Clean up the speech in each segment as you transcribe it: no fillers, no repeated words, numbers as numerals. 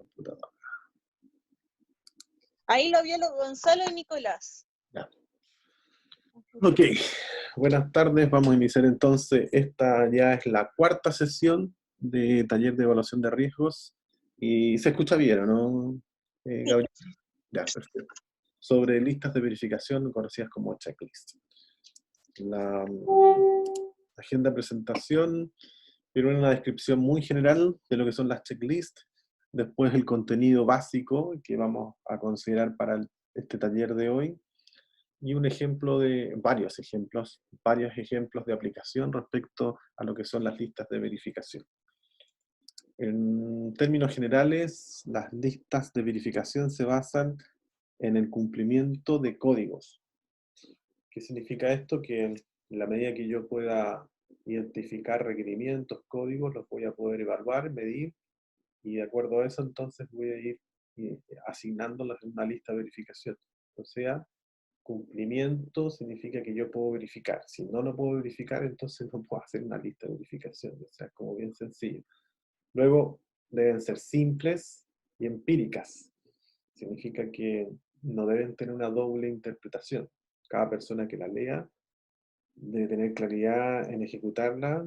computadora. Ahí lo vio Gonzalo y Nicolás. Ya. Ok, buenas tardes. Vamos a iniciar entonces. Esta ya es la cuarta sesión de taller de evaluación de riesgos. Y se escucha bien, ¿o no, Gabriel? Ya, perfecto. Sobre listas de verificación conocidas como checklist. La agenda de presentación, primero una descripción muy general de lo que son las checklists, después el contenido básico que vamos a considerar para este taller de hoy, y un ejemplo de varios ejemplos de aplicación respecto a lo que son las listas de verificación. En términos generales, las listas de verificación se basan en el cumplimiento de códigos. ¿Qué significa esto? Que en la medida que yo pueda identificar requerimientos, códigos, los voy a poder evaluar, medir, y de acuerdo a eso entonces voy a ir asignándolos en una lista de verificación. O sea, cumplimiento significa que yo puedo verificar. Si no lo puedo verificar, entonces no puedo hacer una lista de verificación. O sea, es como bien sencillo. Luego, deben ser simples y empíricas. Significa que no deben tener una doble interpretación. Cada persona que la lea debe tener claridad en ejecutarla.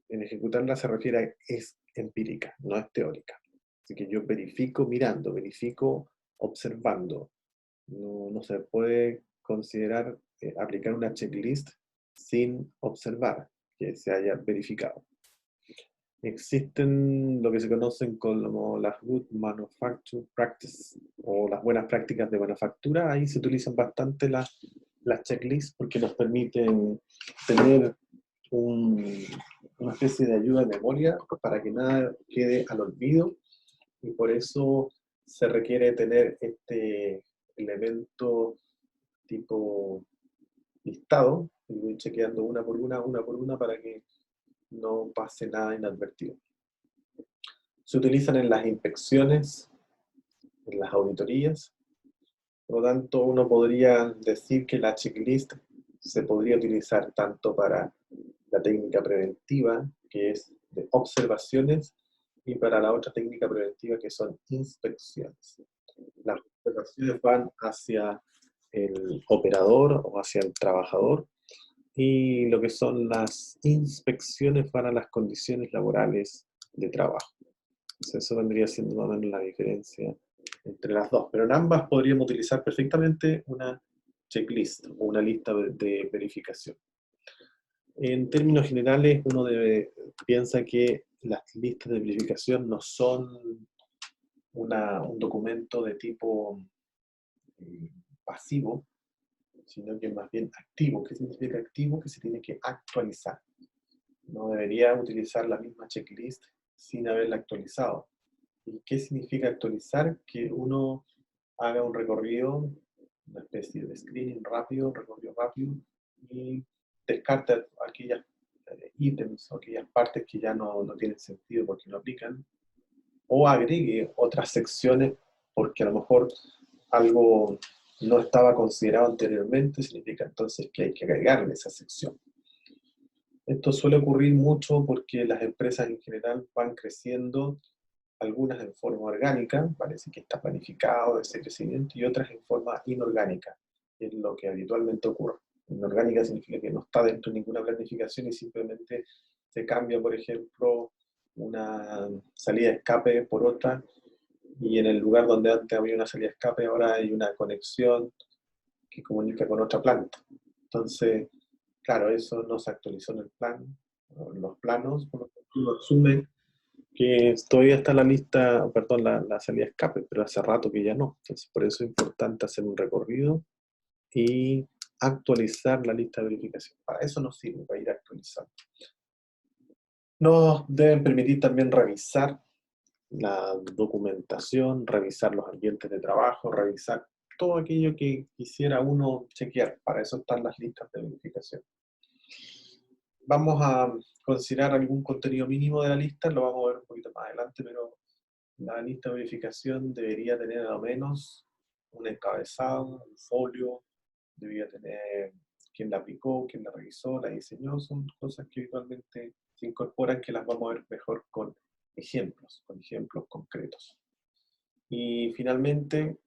En ejecutarla se refiere a es empírica, no es teórica. Así que yo verifico mirando, verifico observando. No se puede considerar aplicar una checklist sin observar que se haya verificado. Existen lo que se conocen como las Good Manufacture Practice o las buenas prácticas de manufactura. Ahí se utilizan bastante las checklists porque nos permiten tener una especie de ayuda de memoria para que nada quede al olvido, y por eso se requiere tener este elemento tipo listado, y voy chequeando una por una para que no pase nada inadvertido. Se utilizan en las inspecciones, en las auditorías. Por lo tanto, uno podría decir que la checklist se podría utilizar tanto para la técnica preventiva, que es de observaciones, y para la otra técnica preventiva, que son inspecciones. Las observaciones van hacia el operador o hacia el trabajador, y lo que son las inspecciones van a las condiciones laborales de trabajo. Entonces eso vendría siendo más o menos la diferencia entre las dos. Pero en ambas podríamos utilizar perfectamente una checklist o una lista de verificación. En términos generales, uno piensa que las listas de verificación no son un documento de tipo pasivo, sino que más bien activo. ¿Qué significa activo? Que se tiene que actualizar. No debería utilizar la misma checklist sin haberla actualizado. ¿Y qué significa actualizar? Que uno haga un recorrido, una especie de screening rápido, un recorrido rápido, y descarta aquellas ítems o aquellas partes que ya no tienen sentido porque no aplican, o agregue otras secciones porque a lo mejor algo no estaba considerado anteriormente, significa entonces que hay que agregarle esa sección. Esto suele ocurrir mucho porque las empresas en general van creciendo, algunas en forma orgánica, parece que está planificado ese crecimiento, y otras en forma inorgánica, es lo que habitualmente ocurre. Inorgánica significa que no está dentro de ninguna planificación y simplemente se cambia, por ejemplo, una salida de escape por otra, y en el lugar donde antes había una salida de escape ahora hay una conexión que comunica con otra planta. Entonces, claro, eso no se actualizó en el plan, en los planos, por lo tanto uno asume que todavía está la lista, perdón, la salida de escape, pero hace rato que ya no. Entonces, por eso es importante hacer un recorrido y actualizar la lista de verificación. Para eso nos sirve, para ir actualizando. Nos deben permitir también revisar la documentación, revisar los ambientes de trabajo, revisar todo aquello que quisiera uno chequear. Para eso están las listas de verificación. Vamos a considerar algún contenido mínimo de la lista, lo vamos a ver un poquito más adelante, pero la lista de verificación debería tener a lo menos un encabezado, un folio, debería tener quién la aplicó, quién la revisó, la diseñó. Son cosas que habitualmente se incorporan, que las vamos a ver mejor con ejemplos concretos. Y finalmente,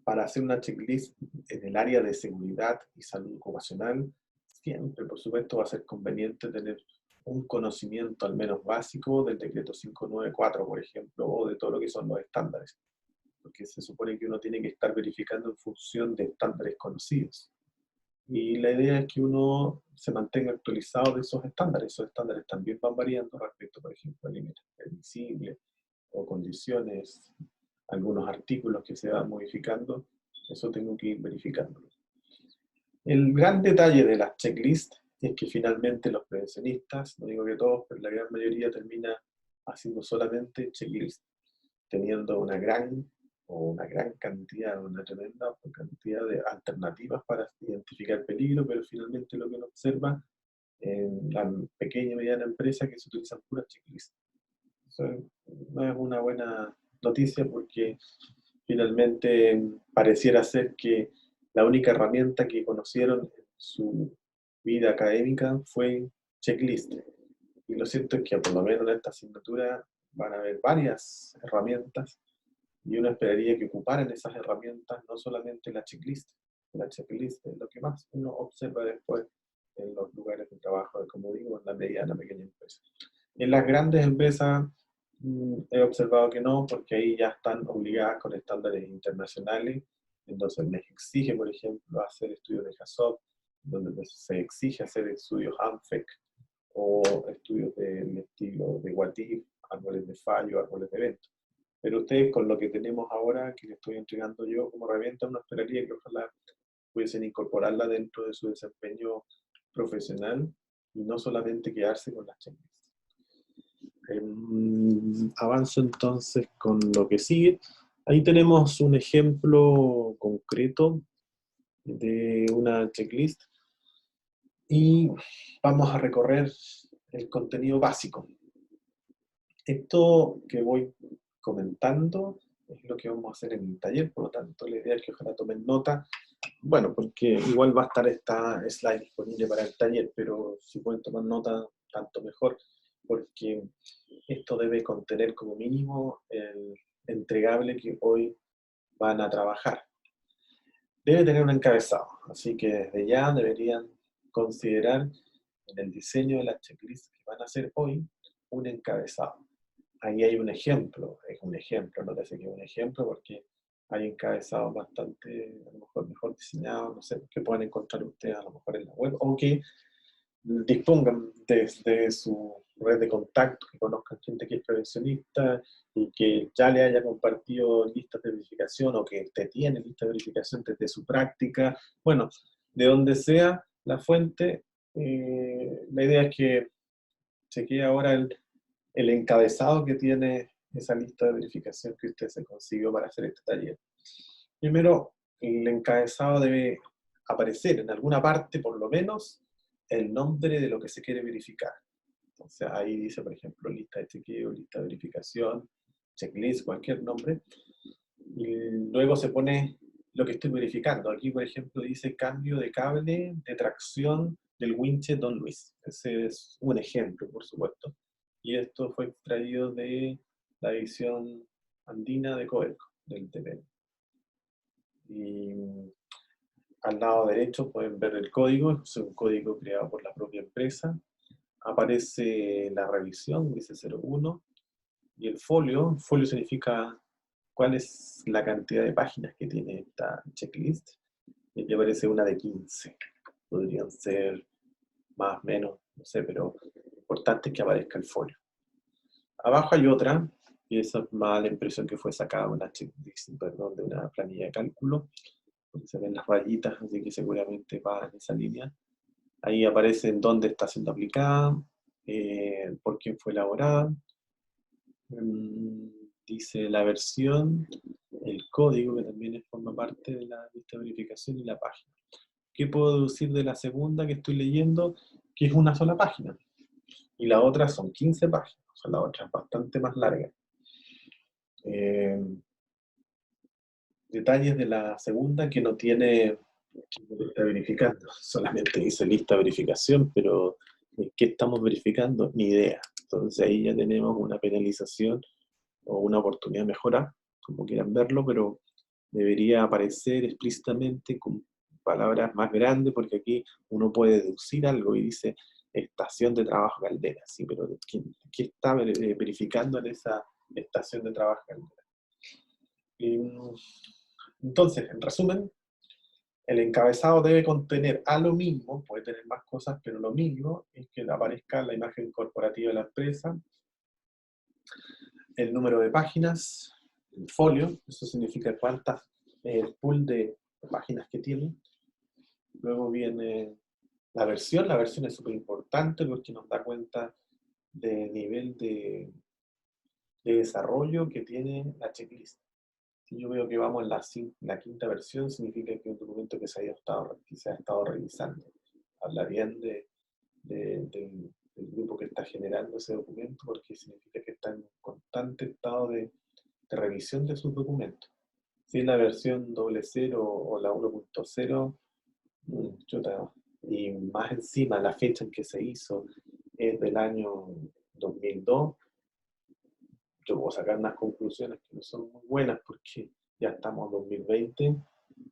para hacer una checklist en el área de seguridad y salud ocupacional, siempre, por supuesto, va a ser conveniente tener un conocimiento al menos básico del decreto 594, por ejemplo, o de todo lo que son los estándares, porque se supone que uno tiene que estar verificando en función de estándares conocidos. Y la idea es que uno se mantenga actualizado de esos estándares. Esos estándares también van variando respecto, por ejemplo, a límites permisibles o condiciones, algunos artículos que se van modificando. Eso tengo que ir verificándolo. El gran detalle de las checklists es que finalmente los prevencionistas, no digo que todos, pero la gran mayoría termina haciendo solamente checklists, teniendo una gran cantidad, una tremenda cantidad de alternativas para identificar peligro, pero finalmente lo que uno observa en la pequeña y mediana empresa que se utilizan puras checklists. Eso no es una buena noticia porque finalmente pareciera ser que la única herramienta que conocieron en su vida académica fue checklist. Y lo cierto es que por lo menos en esta asignatura van a haber varias herramientas y uno esperaría que ocuparan esas herramientas no solamente la checklist. La checklist es lo que más uno observa después en los lugares de trabajo, como digo, en la mediana, pequeña empresa. En las grandes empresas he observado que no, porque ahí ya están obligadas con estándares internacionales, entonces les exige, por ejemplo, hacer estudios de HACCP, donde se exige hacer estudios ANFEC o estudios del estilo de WATIF, árboles de fallo, árboles de evento. Pero ustedes, con lo que tenemos ahora, que les estoy entregando yo como herramienta, uno esperaría que ojalá pudiesen incorporarla dentro de su desempeño profesional y no solamente quedarse con las checklists. Avanzo entonces con lo que sigue. Ahí tenemos un ejemplo concreto de una checklist y vamos a recorrer el contenido básico. Esto que voy comentando es lo que vamos a hacer en el taller, por lo tanto la idea es que ojalá tomen nota. Bueno, porque igual va a estar esta slide disponible para el taller, pero si pueden tomar nota, tanto mejor, porque esto debe contener como mínimo el entregable que hoy van a trabajar. Debe tener un encabezado, así que desde ya deberían considerar en el diseño de la checklist que van a hacer hoy un encabezado. Ahí hay un ejemplo, es un ejemplo, no parece que es un ejemplo porque hay encabezados bastante, a lo mejor mejor diseñados, no sé, que puedan encontrar ustedes a lo mejor en la web, o que dispongan desde su red de contacto, que conozcan gente que es prevencionista y que ya le haya compartido listas de verificación o que te tiene listas de verificación desde su práctica. Bueno, de donde sea la fuente, la idea es que chequee ahora el encabezado que tiene esa lista de verificación que usted se consiguió para hacer este taller. Primero, el encabezado debe aparecer en alguna parte, por lo menos, el nombre de lo que se quiere verificar. Entonces ahí dice, por ejemplo, lista de chequeo, lista de verificación, checklist, cualquier nombre. Y luego se pone lo que estoy verificando. Aquí, por ejemplo, dice cambio de cable de tracción del winche Don Luis. Ese es un ejemplo, por supuesto. Y esto fue extraído de la edición andina de Codelco, del TPM. Y al lado derecho pueden ver el código, es un código creado por la propia empresa. Aparece la revisión, dice 01, y el folio significa cuál es la cantidad de páginas que tiene esta checklist. Y aquí aparece una de 15. Podrían ser más, menos, no sé, pero lo importante es que aparezca el folio. Abajo hay otra, y esa es más la impresión que fue sacada de una checklist, perdón, de una planilla de cálculo. Se ven las rayitas, así que seguramente va en esa línea. Ahí aparece en dónde está siendo aplicada, por quién fue elaborada. Dice la versión, el código, que también forma parte de la lista de verificación, y la página. ¿Qué puedo deducir de la segunda que estoy leyendo? Que es una sola página. Y la otra son 15 páginas. O sea, la otra es bastante más larga. Detalles de la segunda que no tiene lista verificando, solamente dice lista de verificación, pero ¿en qué estamos verificando? Ni idea. Entonces ahí ya tenemos una penalización o una oportunidad de mejorar. como quieran verlo, pero debería aparecer explícitamente con palabras más grandes, porque aquí uno puede deducir algo y dice estación de trabajo Caldera, sí, pero ¿qué está verificando en esa estación de trabajo Caldera? Entonces, en resumen, el encabezado debe contener a lo mínimo, puede tener más cosas, pero lo mínimo es que aparezca la imagen corporativa de la empresa, el número de páginas, el folio, eso significa cuántas, el pool de páginas que tiene. Luego viene la versión es súper importante porque nos da cuenta del nivel de desarrollo que tiene la checklist. Si yo veo que vamos en la quinta versión, significa que es un documento que se ha estado revisando. Habla bien del grupo que está generando ese documento, porque significa que está en constante estado de revisión de sus documentos. Si es la versión 00 o la 1.0, y más encima la fecha en que se hizo es del año 2002, yo puedo sacar unas conclusiones que no son muy buenas porque ya estamos en 2020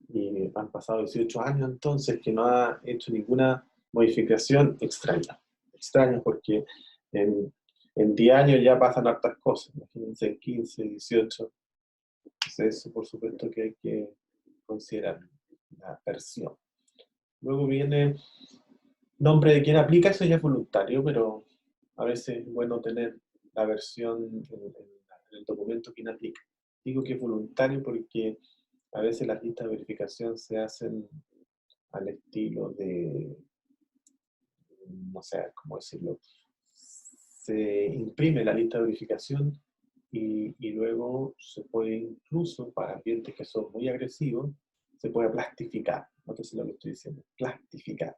y han pasado 18 años entonces que no ha hecho ninguna modificación extraña. Extraña porque en 10 años ya pasan hartas cosas, imagínense en 15, 18. Entonces eso por supuesto que hay que considerar la versión. Luego viene nombre de quien aplica, eso ya es voluntario, pero a veces es bueno tener la versión en el documento quien aplica. Digo que es voluntario porque a veces las listas de verificación se hacen al estilo de, no sé cómo decirlo, se imprime la lista de verificación y luego se puede incluso, para ambientes que son muy agresivos, se puede plastificar. No sé si lo que estoy diciendo, plastificar.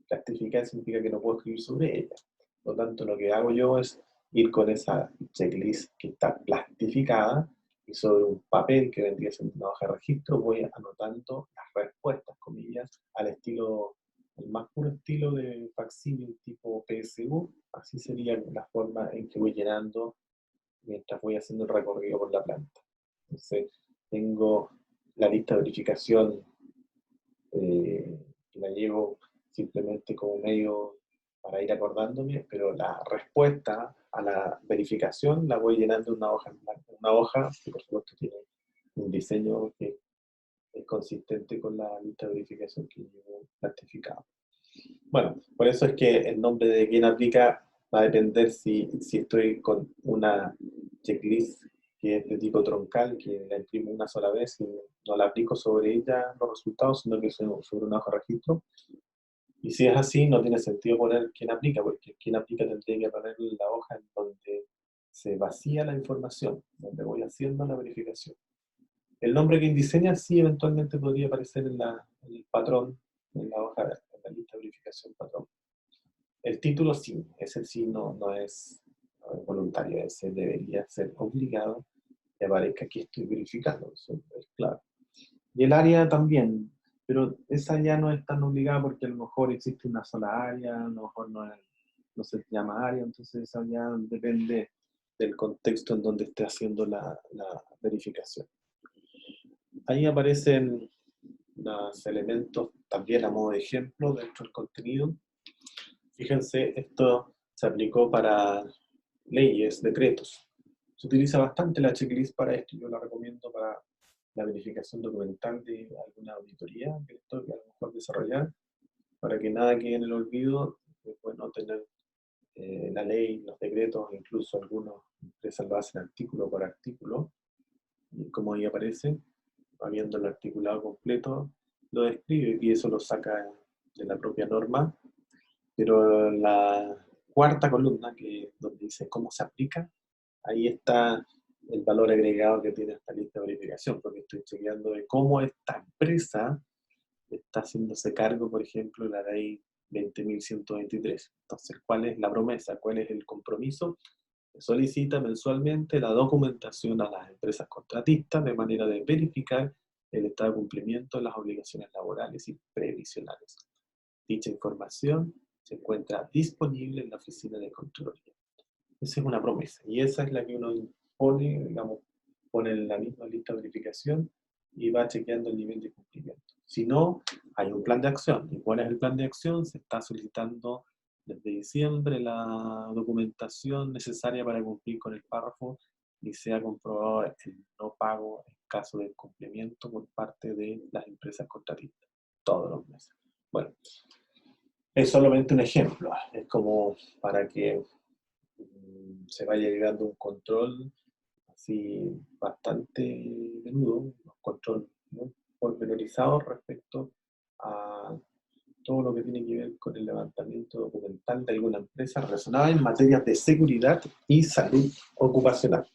Plastificar significa que no puedo escribir sobre ella. Por lo tanto, lo que hago yo es ir con esa checklist que está plastificada y sobre un papel que vendría siendo una hoja de registro voy anotando las respuestas, comillas, al estilo, el más puro estilo de facsímil tipo PSU. Así sería la forma en que voy llenando mientras voy haciendo el recorrido por la planta. Entonces, tengo la lista de verificación, la llevo simplemente como medio para ir acordándome, pero la respuesta a la verificación la voy llenando en una hoja en blanco, una hoja que por supuesto tiene un diseño que es consistente con la lista de verificación que llevo plastificado. Bueno, por eso es que el nombre de quien aplica va a depender si estoy con una checklist que es de tipo troncal, que la imprimo una sola vez y no la aplico sobre ella los resultados, sino que sobre una hoja de registro. Y si es así, no tiene sentido poner quien aplica, porque quien aplica tendría que poner la hoja en donde se vacía la información, donde voy haciendo la verificación. El nombre quien diseña sí eventualmente podría aparecer en el patrón, en la hoja, en la lista de verificación patrón. El título sí, ese sí no es voluntario, ese debería ser obligado que aparezca que estoy verificando, eso es claro. Y el área también, pero esa ya no es tan obligada porque a lo mejor existe una sola área, a lo mejor no se llama área, entonces eso ya depende del contexto en donde esté haciendo la verificación. Ahí aparecen los elementos también a modo de ejemplo dentro del contenido. Fíjense, esto se aplicó para leyes, decretos. Se utiliza bastante la checklist para esto, yo la recomiendo para la verificación documental de alguna auditoría que esto que a lo mejor desarrollar, para que nada quede en el olvido, después no tener la ley, los decretos, incluso algunas empresas lo hacen artículo por artículo, y como ahí aparece, habiendo el articulado completo, lo describe y eso lo saca de la propia norma, pero la cuarta columna, que donde dice cómo se aplica, ahí está el valor agregado que tiene esta lista de verificación, porque estoy chequeando de cómo esta empresa está haciéndose cargo, por ejemplo, de la ley 20.123. Entonces, ¿cuál es la promesa? ¿Cuál es el compromiso? Solicita mensualmente la documentación a las empresas contratistas de manera de verificar el estado de cumplimiento de las obligaciones laborales y previsionales. Dicha información se encuentra disponible en la oficina de Contraloría. Esa es una promesa y esa es la que uno impone, digamos, pone en la misma lista de verificación y va chequeando el nivel de cumplimiento. Si no, hay un plan de acción. ¿Y cuál es el plan de acción? Se está solicitando desde diciembre la documentación necesaria para cumplir con el párrafo y se ha comprobado el no pago en caso de incumplimiento por parte de las empresas contratistas, todos los meses. Bueno, es solamente un ejemplo, es como para que se vaya llegando un control así bastante menudo, un control muy pormenorizado respecto a todo lo que tiene que ver con el levantamiento documental de alguna empresa relacionada en materias de seguridad y salud ocupacional.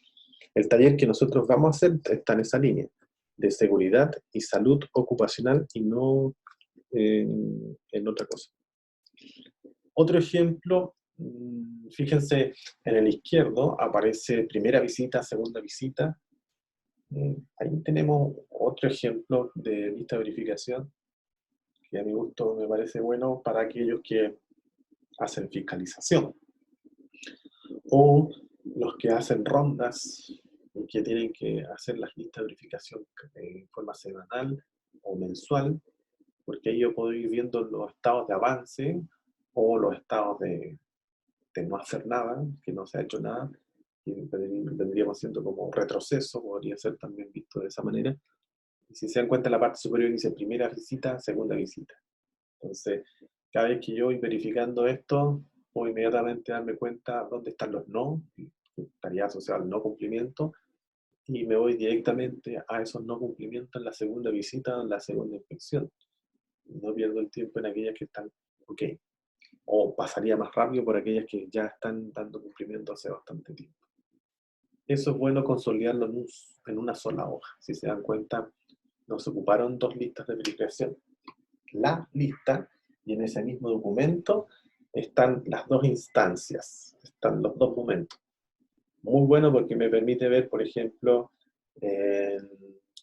El taller que nosotros vamos a hacer está en esa línea, de seguridad y salud ocupacional y no en otra cosa. Otro ejemplo, fíjense, en el izquierdo aparece primera visita, segunda visita. Ahí tenemos otro ejemplo de lista de verificación, que a mi gusto me parece bueno para aquellos que hacen fiscalización, o los que hacen rondas y que tienen que hacer las listas de verificación en forma semanal o mensual, porque ahí yo puedo ir viendo los estados de avance o los estados de no hacer nada, que no se ha hecho nada, y vendríamos siendo como un retroceso, podría ser también visto de esa manera. Y si se dan cuenta, en la parte superior dice primera visita, segunda visita. Entonces, cada vez que yo voy verificando esto, puedo inmediatamente darme cuenta dónde están los no, que estaría asociado al no cumplimiento, y me voy directamente a esos no cumplimientos en la segunda visita o en la segunda inspección. No pierdo el tiempo en aquellas que están ok. O pasaría más rápido por aquellas que ya están dando cumplimiento hace bastante tiempo. Eso es bueno consolidarlo en una sola hoja. Si se dan cuenta, nos ocuparon dos listas de verificación. La lista, y en ese mismo documento están las dos instancias, están los dos momentos. Muy bueno porque me permite ver, por ejemplo,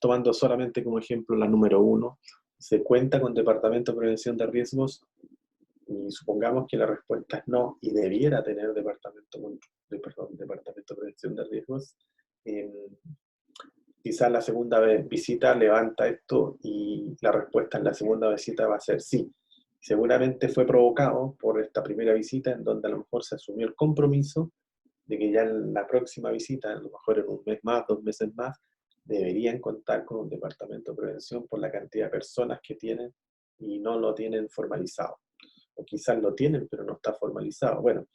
tomando solamente como ejemplo la número 1, se cuenta con Departamento de Prevención de Riesgos y supongamos que la respuesta es no y debiera tener Departamento de Prevención de Riesgos, quizás la segunda visita levanta esto y la respuesta en la segunda visita va a ser sí. Seguramente fue provocado por esta primera visita en donde a lo mejor se asumió el compromiso de que ya en la próxima visita, a lo mejor en un mes más, 2 meses más, deberían contar con un departamento de prevención por la cantidad de personas que tienen y no lo tienen formalizado. O quizás lo tienen, pero no está formalizado. Bueno,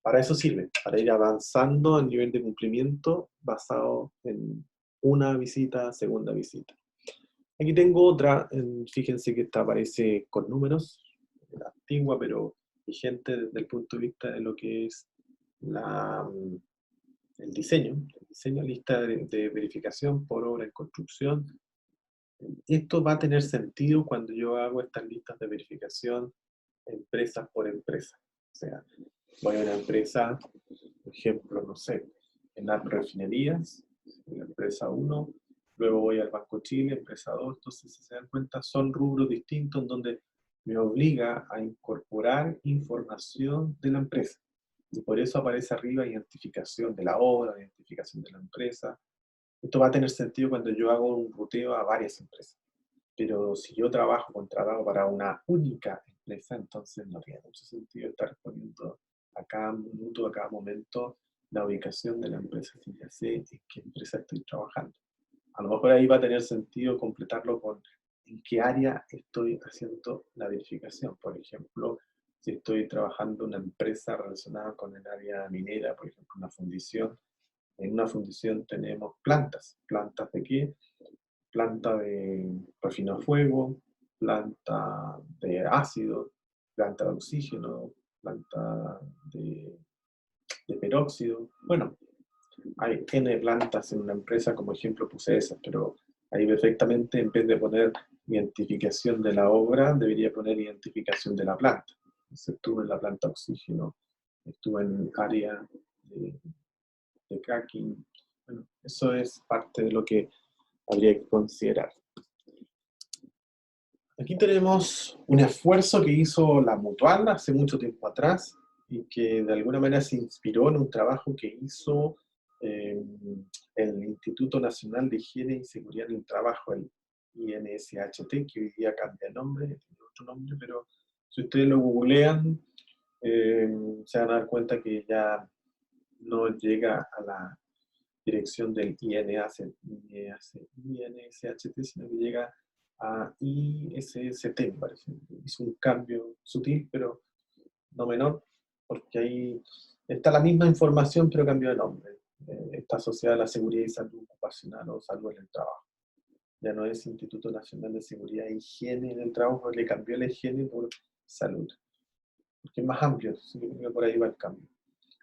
para eso sirve, para ir avanzando a nivel de cumplimiento basado en una visita, segunda visita. Aquí tengo otra, fíjense que esta aparece con números, antigua pero vigente desde el punto de vista de lo que es el diseño, lista de verificación por obra en construcción. Esto va a tener sentido cuando yo hago estas listas de verificación empresa por empresa. O sea, voy a una empresa, por ejemplo, no sé, en las refinerías, en la empresa 1, luego voy al Banco Chile, empresa 2, entonces si se dan cuenta son rubros distintos en donde me obliga a incorporar información de la empresa. Y por eso aparece arriba identificación de la obra, identificación de la empresa. Esto va a tener sentido cuando yo hago un ruteo a varias empresas. Pero si yo trabajo contratado para una única empresa, entonces no tiene mucho sentido estar poniendo a cada minuto, a cada momento, la ubicación de la empresa, si ya sé en qué empresa estoy trabajando. A lo mejor ahí va a tener sentido completarlo con en qué área estoy haciendo la verificación. Por ejemplo, si estoy trabajando en una empresa relacionada con el área minera, por ejemplo, una fundición. En una fundición tenemos plantas. ¿Plantas de qué? Planta de refino a fuego, planta de ácido, planta de oxígeno, planta de peróxido. Bueno, hay N plantas en una empresa, como ejemplo puse esas, pero ahí perfectamente en vez de poner identificación de la obra, debería poner identificación de la planta. Entonces, estuve en la planta de oxígeno, estuve en el área de cracking. Bueno, eso es parte de lo que habría que considerar. Aquí tenemos un esfuerzo que hizo la Mutual hace mucho tiempo atrás y que de alguna manera se inspiró en un trabajo que hizo el Instituto Nacional de Higiene y Seguridad en el Trabajo, el INSHT, que hoy día cambia de nombre, tiene otro nombre, pero si ustedes lo googlean, se van a dar cuenta que ya no llega a la dirección del INSHT, sino que llega a ISST, me parece. Hizo un cambio sutil, pero no menor, porque ahí está la misma información, pero cambió de nombre. Está asociada a la seguridad y salud ocupacional o salud en el trabajo. Ya no es Instituto Nacional de Seguridad e Higiene en el Trabajo, le cambió la higiene por salud, porque es más amplio, así que por ahí va el cambio.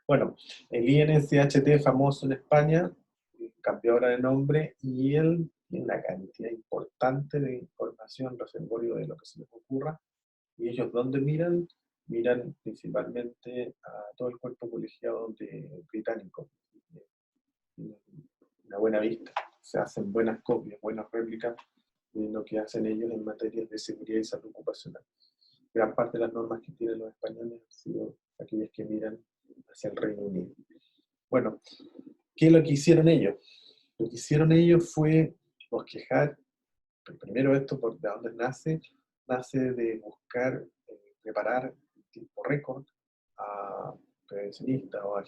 Bueno, el INCHT famoso en España cambió ahora de nombre y él tiene una cantidad importante de información, reservorio de lo que se les ocurra. ¿Y ellos dónde miran? Miran principalmente a todo el cuerpo colegiado británico. Tienen una buena vista, se hacen buenas copias, buenas réplicas de lo que hacen ellos en materia de seguridad y salud ocupacional. Gran parte de las normas que tienen los españoles han sido aquellas que miran hacia el Reino Unido. Bueno, ¿qué es lo que hicieron ellos? Lo que hicieron ellos fue bosquejar, primero esto, por de dónde nace de buscar preparar en tiempo récord a prevencionistas o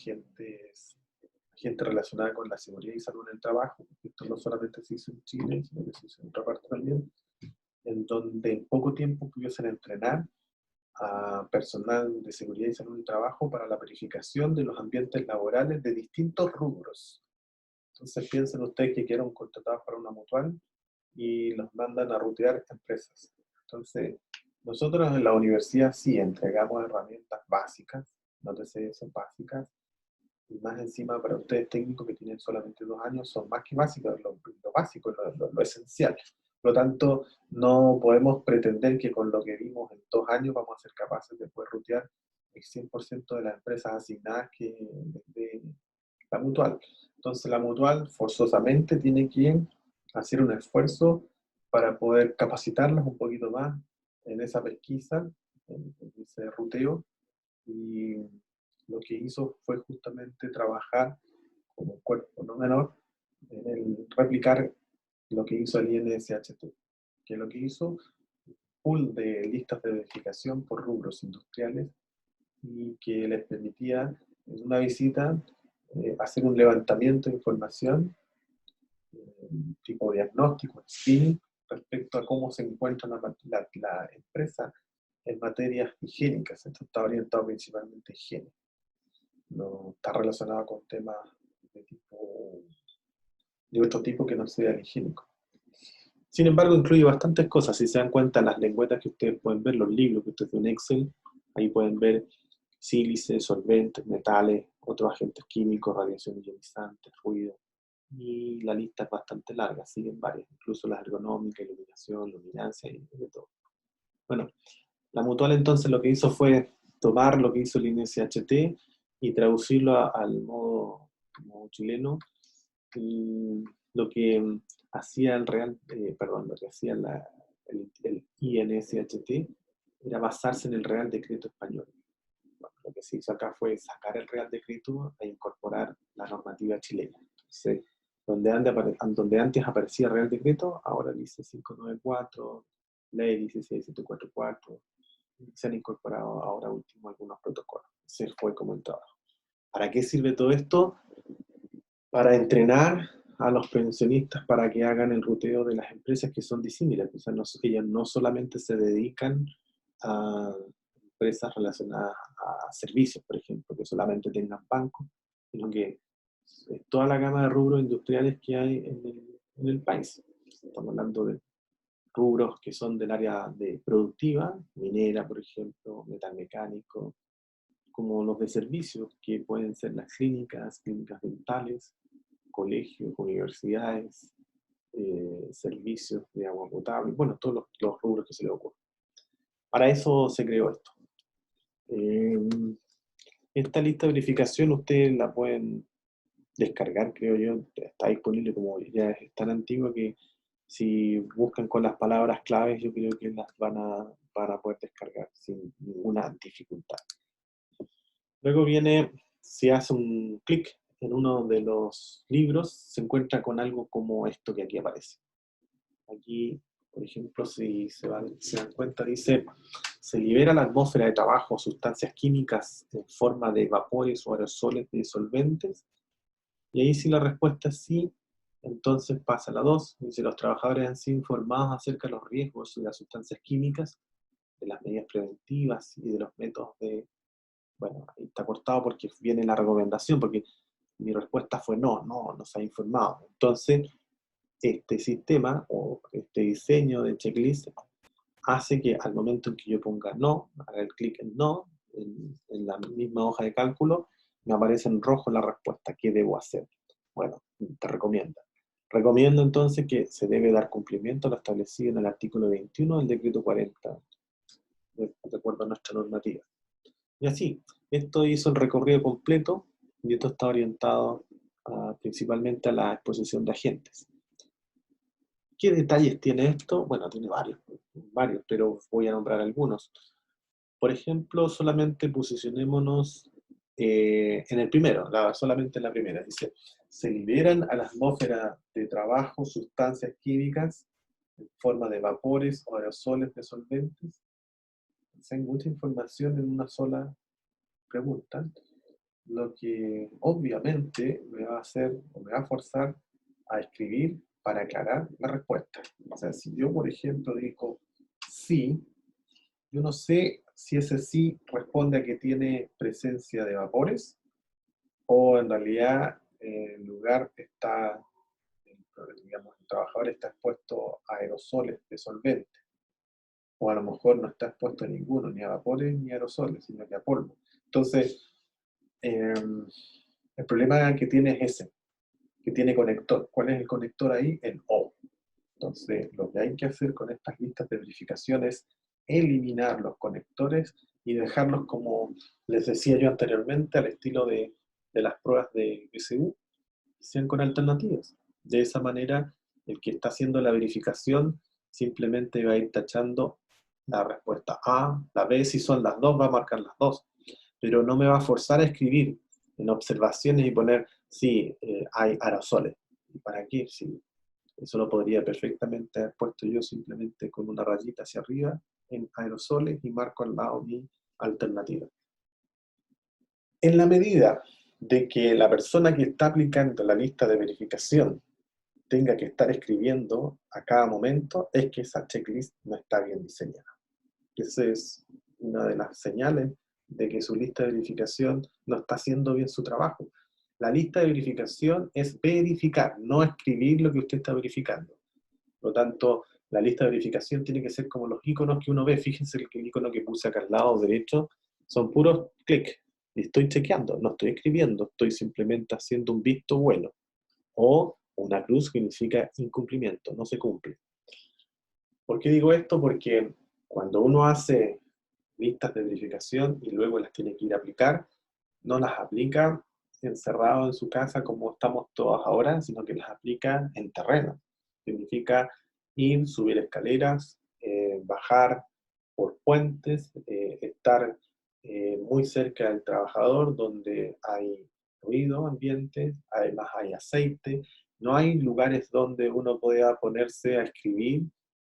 gente relacionada con la seguridad y salud en el trabajo. Esto no solamente se hizo en Chile, sino que se hizo en otra parte también, en donde en poco tiempo pudiesen entrenar a personal de seguridad y salud en el trabajo para la verificación de los ambientes laborales de distintos rubros. Entonces piensen ustedes que quedaron contratados para una mutual y los mandan a rutear empresas. Entonces, nosotros en la universidad sí entregamos herramientas básicas, nótese, son básicas, y más encima para ustedes técnicos que tienen solamente 2 años, son más que básicas, lo básico, lo esencial. Por lo tanto, no podemos pretender que con lo que vimos en 2 años vamos a ser capaces de poder rutear el 100% de las empresas asignadas que de la mutual. Entonces la mutual forzosamente tiene que hacer un esfuerzo para poder capacitarlos un poquito más en esa pesquisa, en ese ruteo, y lo que hizo fue justamente trabajar como un cuerpo no menor en el replicar lo que hizo el INSHT, que lo que hizo pool de listas de verificación por rubros industriales y que les permitía en una visita hacer un levantamiento de información, tipo diagnóstico, screening, respecto a cómo se encuentra la empresa en materias higiénicas. Esto está orientado principalmente a higiene. No está relacionado con temas de otro tipo que no sea el higiénico. Sin embargo, incluye bastantes cosas. Si se dan cuenta, las lengüetas que ustedes pueden ver, los libros que ustedes ven en Excel, ahí pueden ver sílices, solventes, metales, otros agentes químicos, radiación ionizante, ruido. Y la lista es bastante larga, siguen varias, incluso las ergonómicas, iluminación, luminancia y de todo. Bueno, la Mutual entonces lo que hizo fue tomar lo que hizo el INSHT y traducirlo al modo chileno. Y lo que hacía lo que hacía el INSHT era basarse en el Real Decreto español. Bueno, lo que se hizo acá fue sacar el Real Decreto e incorporar la normativa chilena. Entonces, donde antes aparecía Real Decreto, ahora dice 594, Ley 16744, se han incorporado ahora último algunos protocolos. Se fue como el trabajo. ¿Para qué sirve todo esto? Para entrenar a los pensionistas para que hagan el ruteo de las empresas que son disímiles. O sea, ellas no solamente se dedican a empresas relacionadas a servicios, por ejemplo, que solamente tengan bancos, sino que toda la gama de rubros industriales que hay en el país. Estamos hablando de rubros que son del área de productiva, minera, por ejemplo, metalmecánico, como los de servicios, que pueden ser las clínicas dentales, colegios, universidades, servicios de agua potable, bueno, todos los rubros que se le ocurran. Para eso se creó esto. Esta lista de verificación ustedes la pueden descargar, creo yo, está disponible, como ya es tan antigua que si buscan con las palabras claves, yo creo que las van a poder descargar sin ninguna dificultad. Luego viene, si hace un clic en uno de los libros se encuentra con algo como esto que aquí aparece. Aquí, por ejemplo, si se dan cuenta, dice, se libera a la atmósfera de trabajo sustancias químicas en forma de vapores o aerosoles de disolventes. Y ahí si la respuesta es sí, entonces pasa la 2. Dice, los trabajadores han sido informados acerca de los riesgos de las sustancias químicas, de las medidas preventivas y de los métodos de... Bueno, ahí está cortado porque viene la recomendación, porque mi respuesta fue no se ha informado. Entonces, este sistema o este diseño de checklist hace que al momento en que yo ponga no, haga el clic en no, en la misma hoja de cálculo, me aparece en rojo la respuesta. ¿Qué debo hacer? Bueno, te recomienda. Recomiendo entonces que se debe dar cumplimiento a lo establecido en el artículo 21 del decreto 40, de acuerdo a nuestra normativa. Y así, esto hizo el recorrido completo y esto está orientado principalmente a la exposición de agentes. ¿Qué detalles tiene esto? Bueno, tiene varios, pero voy a nombrar algunos. Por ejemplo, solamente posicionémonos en el primero, solamente en la primera. Dice, se liberan a la atmósfera de trabajo sustancias químicas en forma de vapores o aerosoles de solventes. Hay mucha información en una sola pregunta, lo que obviamente me va a hacer o me va a forzar a escribir para aclarar la respuesta. O sea, si yo, por ejemplo, digo sí, yo no sé si ese sí responde a que tiene presencia de vapores o en realidad el lugar está, digamos, el trabajador está expuesto a aerosoles de solvente. O a lo mejor no está expuesto a ninguno, ni a vapores ni a aerosoles, sino que a polvo. Entonces, el problema que tiene es ese, que tiene conector. ¿Cuál es el conector ahí? El O. Entonces, lo que hay que hacer con estas listas de verificación es eliminar los conectores y dejarlos, como les decía yo anteriormente, al estilo de las pruebas de BCU, sean con alternativas. De esa manera, el que está haciendo la verificación simplemente va a ir tachando la respuesta A, la B, si son las dos, va a marcar las dos, pero no me va a forzar a escribir en observaciones y poner, sí, hay aerosoles. ¿Y para qué? Si eso lo podría perfectamente haber puesto yo simplemente con una rayita hacia arriba en aerosoles y marco al lado mi alternativa. En la medida de que la persona que está aplicando la lista de verificación tenga que estar escribiendo a cada momento, es que esa checklist no está bien diseñada. Esa es una de las señales de que su lista de verificación no está haciendo bien su trabajo. La lista de verificación es verificar, no escribir lo que usted está verificando. Por lo tanto, la lista de verificación tiene que ser como los iconos que uno ve. Fíjense que el icono que puse acá al lado derecho son puros clics. Y estoy chequeando, no estoy escribiendo, estoy simplemente haciendo un visto bueno. O una cruz significa incumplimiento, no se cumple. ¿Por qué digo esto? Porque cuando uno hace listas de verificación y luego las tiene que ir a aplicar, no las aplica encerrado en su casa como estamos todos ahora, sino que las aplica en terreno. Significa ir, subir escaleras, bajar por puentes, estar muy cerca del trabajador donde hay ruido ambiente, además hay aceite. No hay lugares donde uno pueda ponerse a escribir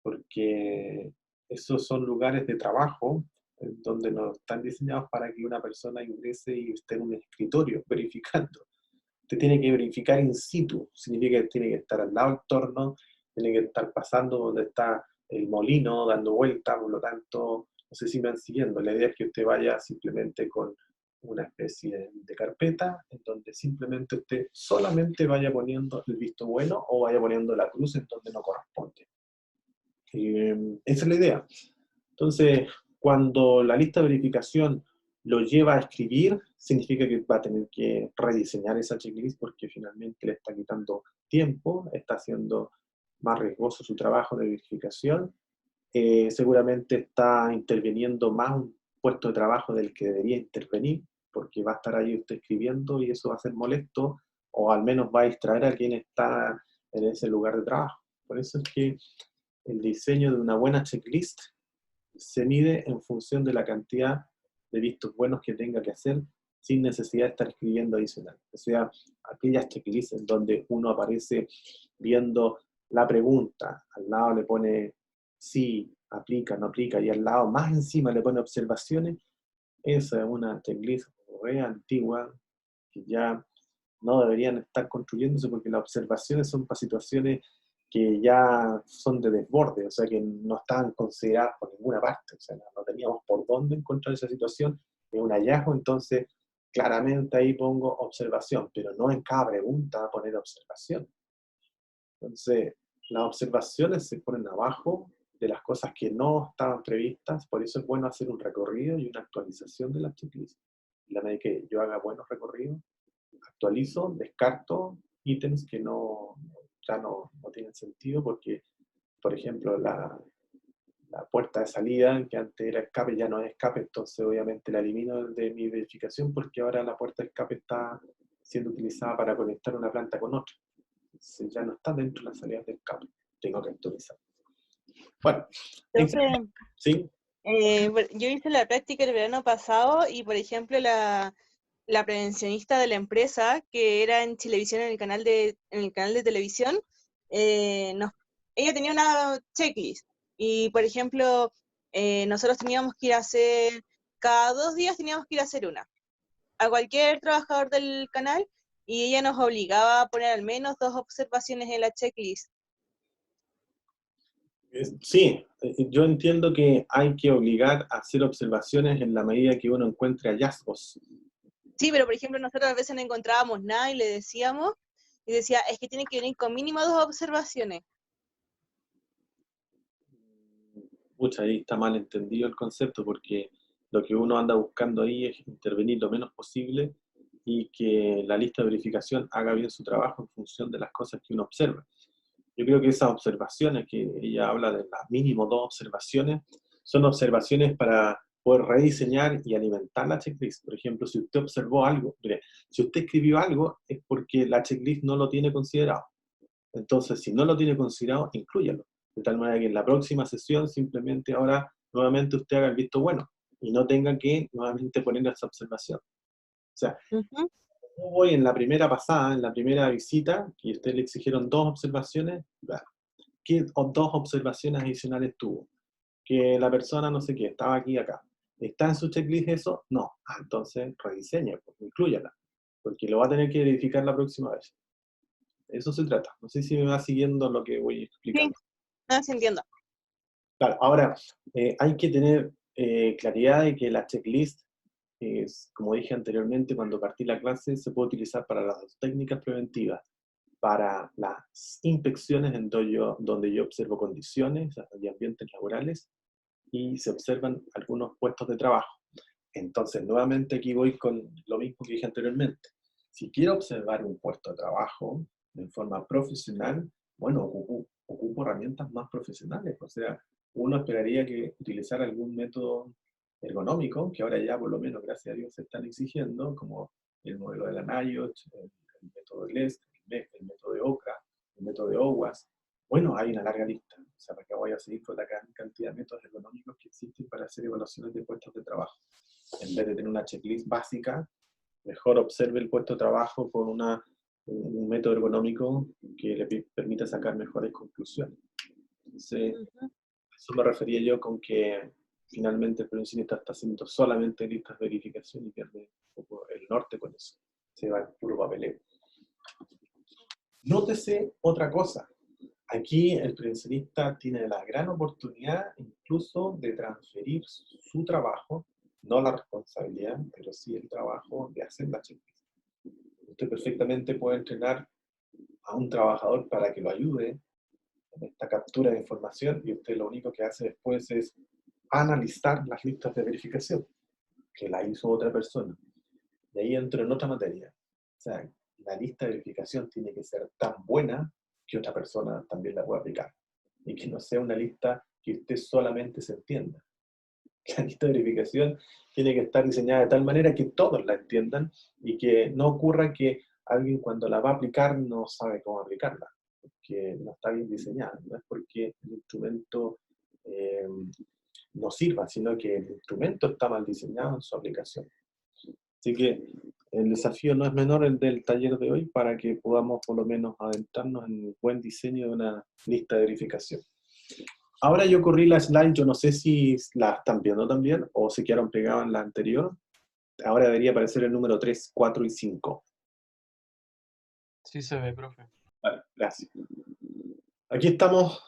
porque esos son lugares de trabajo donde no están diseñados para que una persona ingrese y esté en un escritorio verificando. Usted tiene que verificar in situ, significa que tiene que estar al lado del torno, tiene que estar pasando donde está el molino, dando vueltas, por lo tanto, no sé si me van siguiendo. La idea es que usted vaya simplemente con una especie de carpeta en donde simplemente usted solamente vaya poniendo el visto bueno o vaya poniendo la cruz en donde no corresponde. Esa es la idea. Entonces, cuando la lista de verificación lo lleva a escribir, significa que va a tener que rediseñar esa checklist porque finalmente le está quitando tiempo, está haciendo más riesgoso su trabajo de verificación, seguramente está interviniendo más un puesto de trabajo del que debería intervenir, porque va a estar ahí usted escribiendo y eso va a ser molesto, o al menos va a distraer a quien está en ese lugar de trabajo. Por eso es que el diseño de una buena checklist se mide en función de la cantidad de vistos buenos que tenga que hacer sin necesidad de estar escribiendo adicional. O sea, aquellas checklists en donde uno aparece viendo la pregunta, al lado le pone sí, aplica, no aplica, y al lado más encima le pone observaciones, esa es una checklist re antigua que ya no deberían estar construyéndose porque las observaciones son para situaciones que ya son de desborde, o sea, que no estaban consideradas por ninguna parte, o sea, no teníamos por dónde encontrar esa situación, es un hallazgo, entonces claramente ahí pongo observación, pero no en cada pregunta poner observación. Entonces, las observaciones se ponen abajo de las cosas que no estaban previstas, por eso es bueno hacer un recorrido y una actualización de la checklist. En la medida que yo haga buenos recorridos, actualizo, descarto ítems que ya no tienen sentido porque, por ejemplo, la puerta de salida, que antes era escape, ya no es escape, entonces obviamente la elimino de mi verificación porque ahora la puerta de escape está siendo utilizada para conectar una planta con otra. Entonces ya no está dentro de las salidas de escape. Tengo que actualizar. Bueno, Entonces, ¿sí? yo hice la práctica el verano pasado y, por ejemplo, la prevencionista de la empresa, que era en Chilevisión, en el canal de televisión, ella tenía una checklist. Y, por ejemplo, nosotros teníamos que ir a hacer, cada 2 días teníamos que ir a hacer una, a cualquier trabajador del canal, y ella nos obligaba a poner al menos 2 observaciones en la checklist. Sí, yo entiendo que hay que obligar a hacer observaciones en la medida que uno encuentre hallazgos. Sí, pero por ejemplo, nosotros a veces no encontrábamos nada y le decíamos, y decía, es que tiene que venir con mínimo 2 observaciones. Pucha, ahí está mal entendido el concepto porque lo que uno anda buscando ahí es intervenir lo menos posible y que la lista de verificación haga bien su trabajo en función de las cosas que uno observa. Yo creo que esas observaciones que ella habla de las mínimo 2 observaciones son observaciones para poder rediseñar y alimentar la checklist. Por ejemplo, si usted observó algo, mire, si usted escribió algo es porque la checklist no lo tiene considerado. Entonces, si no lo tiene considerado, inclúyalo. De tal manera que en la próxima sesión simplemente ahora nuevamente usted haga el visto bueno y no tenga que nuevamente poner esa observación. O sea, Ujú. voy en la primera pasada, en la primera visita, y usted le exigieron 2 observaciones, ¿qué 2 observaciones adicionales tuvo? Que la persona no sé qué, estaba aquí y acá. ¿Está en su checklist eso? No. Ah, entonces rediseñe, pues, inclúyala, porque lo va a tener que verificar la próxima vez. Eso se trata. No sé si me va siguiendo lo que voy Sí, explicando. no, sí entiendo. Claro, ahora, hay que tener claridad de que la checklist, como dije anteriormente, cuando partí la clase, se puede utilizar para las técnicas preventivas, para las inspecciones en donde yo observo condiciones y ambientes laborales y se observan algunos puestos de trabajo. Entonces, nuevamente aquí voy con lo mismo que dije anteriormente. Si quiero observar un puesto de trabajo de forma profesional, bueno, ocupo herramientas más profesionales. O sea, uno esperaría que utilizar algún método ergonómico, que ahora ya por lo menos, gracias a Dios, se están exigiendo, como el modelo de la NIOSH, el método de LEST, el método de OCRA, el método de OWASP. Bueno, hay una larga lista. O sea, para qué voy a seguir con la gran cantidad de métodos ergonómicos que existen para hacer evaluaciones de puestos de trabajo. En vez de tener una checklist básica, mejor observe el puesto de trabajo con un método ergonómico que le permita sacar mejores conclusiones. Entonces, Ujú. eso me refería yo con que finalmente el prevencionista está haciendo solamente listas de verificación y pierde un poco el norte con eso. Se va en puro papeleo. Nótese otra cosa. Aquí el prevencionista tiene la gran oportunidad incluso de transferir su trabajo, no la responsabilidad, pero sí el trabajo de hacer la checklist. Usted perfectamente puede entrenar a un trabajador para que lo ayude en esta captura de información y usted lo único que hace después es analizar las listas de verificación que la hizo otra persona. Y ahí entro en otra materia. O sea, la lista de verificación tiene que ser tan buena que otra persona también la pueda aplicar. Y que no sea una lista que usted solamente se entienda. La lista de verificación tiene que estar diseñada de tal manera que todos la entiendan y que no ocurra que alguien cuando la va a aplicar no sabe cómo aplicarla, porque no está bien diseñada. No es porque el instrumento eh, no sirva, sino que el instrumento está mal diseñado en su aplicación. Así que el desafío no es menor el del taller de hoy para que podamos por lo menos adentrarnos en el buen diseño de una lista de verificación. Ahora yo corrí la slide, yo no sé si la están viendo también o se quedaron pegados en la anterior. Ahora debería aparecer el número 3, 4 y 5. Sí se ve, profe. Vale, gracias. Aquí estamos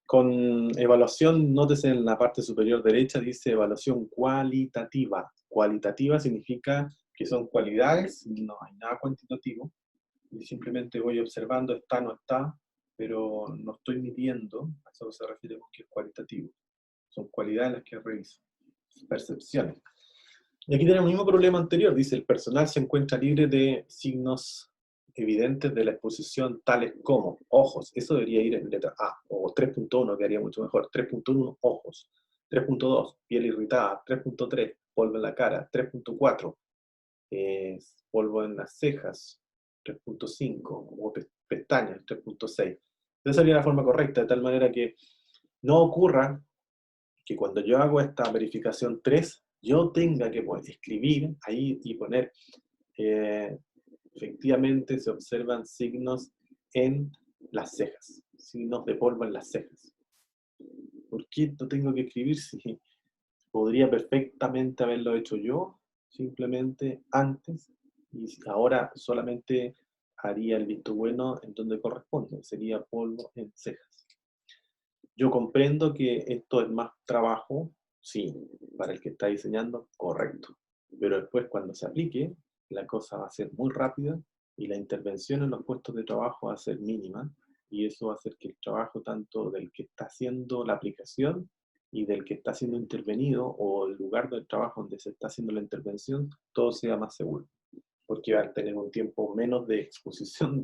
con evaluación, nótese en la parte superior derecha, dice evaluación cualitativa. Cualitativa significa que son cualidades, no hay nada cuantitativo, y simplemente voy observando, está, no está, pero no estoy midiendo, a eso se refiere con que es cualitativo. Son cualidades las que reviso, percepciones. Y aquí tenemos el mismo problema anterior, dice el personal se encuentra libre de signos evidentes de la exposición tales como ojos, eso debería ir en letra A, o 3.1 quedaría mucho mejor, 3.1 ojos, 3.2 piel irritada, 3.3 polvo en la cara, 3.4 polvo en las cejas, 3.5 o pestañas, 3.6. Esa sería la forma correcta, de tal manera que no ocurra que cuando yo hago esta verificación 3, yo tenga que escribir ahí y poner efectivamente se observan signos en las cejas, signos de polvo en las cejas. ¿Por qué no tengo que escribir si podría perfectamente haberlo hecho yo, simplemente antes, y ahora solamente haría el visto bueno en donde corresponde, sería polvo en cejas? Yo comprendo que esto es más trabajo, sí, para el que está diseñando, correcto. Pero después cuando se aplique, la cosa va a ser muy rápida y la intervención en los puestos de trabajo va a ser mínima y eso va a hacer que el trabajo tanto del que está haciendo la aplicación y del que está siendo intervenido o el lugar del trabajo donde se está haciendo la intervención, todo sea más seguro. Porque va a tener un tiempo menos de exposición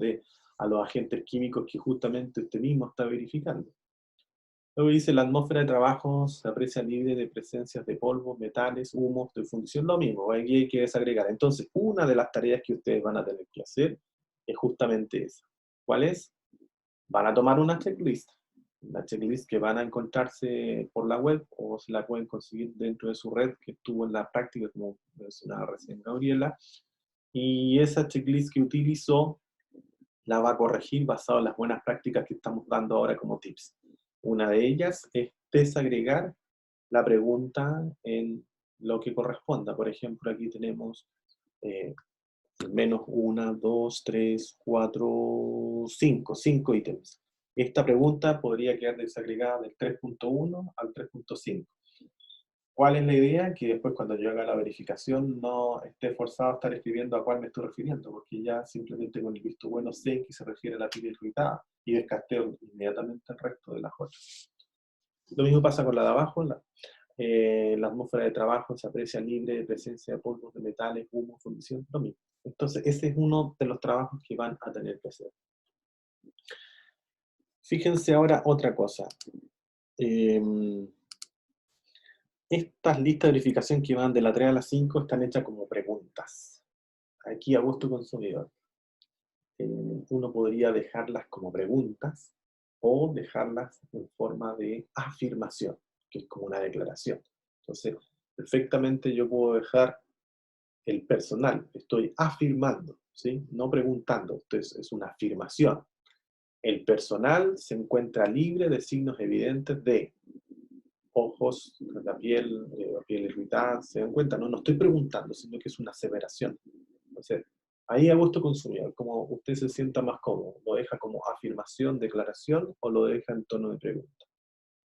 a los agentes químicos que justamente usted mismo está verificando. Luego dice, la atmósfera de trabajo se aprecia libre de presencias de polvos, metales, humos, de fundición, lo mismo, aquí hay que desagregar. Entonces, una de las tareas que ustedes van a tener que hacer es justamente esa. ¿Cuál es? Van a tomar una checklist que van a encontrarse por la web o se la pueden conseguir dentro de su red que estuvo en la práctica, como mencionaba recién Gabriela, y esa checklist que utilizó la va a corregir basado en las buenas prácticas que estamos dando ahora como tips. Una de ellas es desagregar la pregunta en lo que corresponda. Por ejemplo, aquí tenemos menos 1, 2, 3, 4, 5 ítems. Esta pregunta podría quedar desagregada del 3.1 al 3.5. ¿Cuál es la idea? Que después cuando yo haga la verificación no esté forzado a estar escribiendo a cuál me estoy refiriendo, porque ya simplemente con el visto bueno sé que se refiere a la piel irritada y descarteo inmediatamente el resto de las otras. Lo mismo pasa con la de abajo. La atmósfera de trabajo se aprecia libre de presencia de polvos, de metales, humo, fundición, lo mismo. Entonces ese es uno de los trabajos que van a tener que hacer. Fíjense ahora otra cosa. Estas listas de verificación que van de la 3 a la 5 están hechas como preguntas. Aquí a gusto consumidor. Uno podría dejarlas como preguntas o dejarlas en forma de afirmación, que es como una declaración. Entonces, perfectamente yo puedo dejar el personal, estoy afirmando, ¿sí? No preguntando, entonces es una afirmación. El personal se encuentra libre de signos evidentes de ojos, la piel irritada, ¿se dan cuenta? No estoy preguntando, sino que es una aseveración. Entonces, ahí a gusto consumidor, como usted se sienta más cómodo, lo deja como afirmación, declaración, o lo deja en tono de pregunta.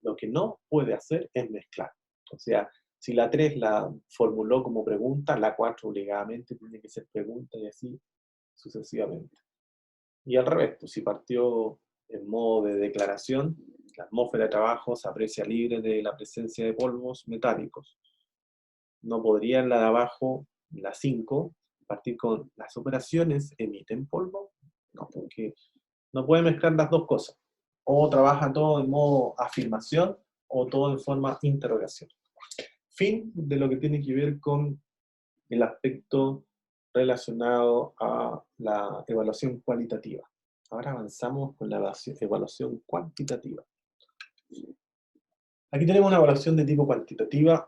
Lo que no puede hacer es mezclar. O sea, si la 3 la formuló como pregunta, la 4 obligadamente tiene que ser pregunta y así sucesivamente. Y al revés, pues si partió en modo de declaración, la atmósfera de trabajo se aprecia libre de la presencia de polvos metálicos. No podría en la de abajo, la 5, partir con las operaciones emiten polvo. No, porque no puede mezclar las dos cosas. O trabaja todo en modo afirmación o todo en forma interrogación. Fin de lo que tiene que ver con el aspecto relacionado a la evaluación cualitativa. Ahora avanzamos con la evaluación cuantitativa. Aquí tenemos una evaluación de tipo cuantitativa,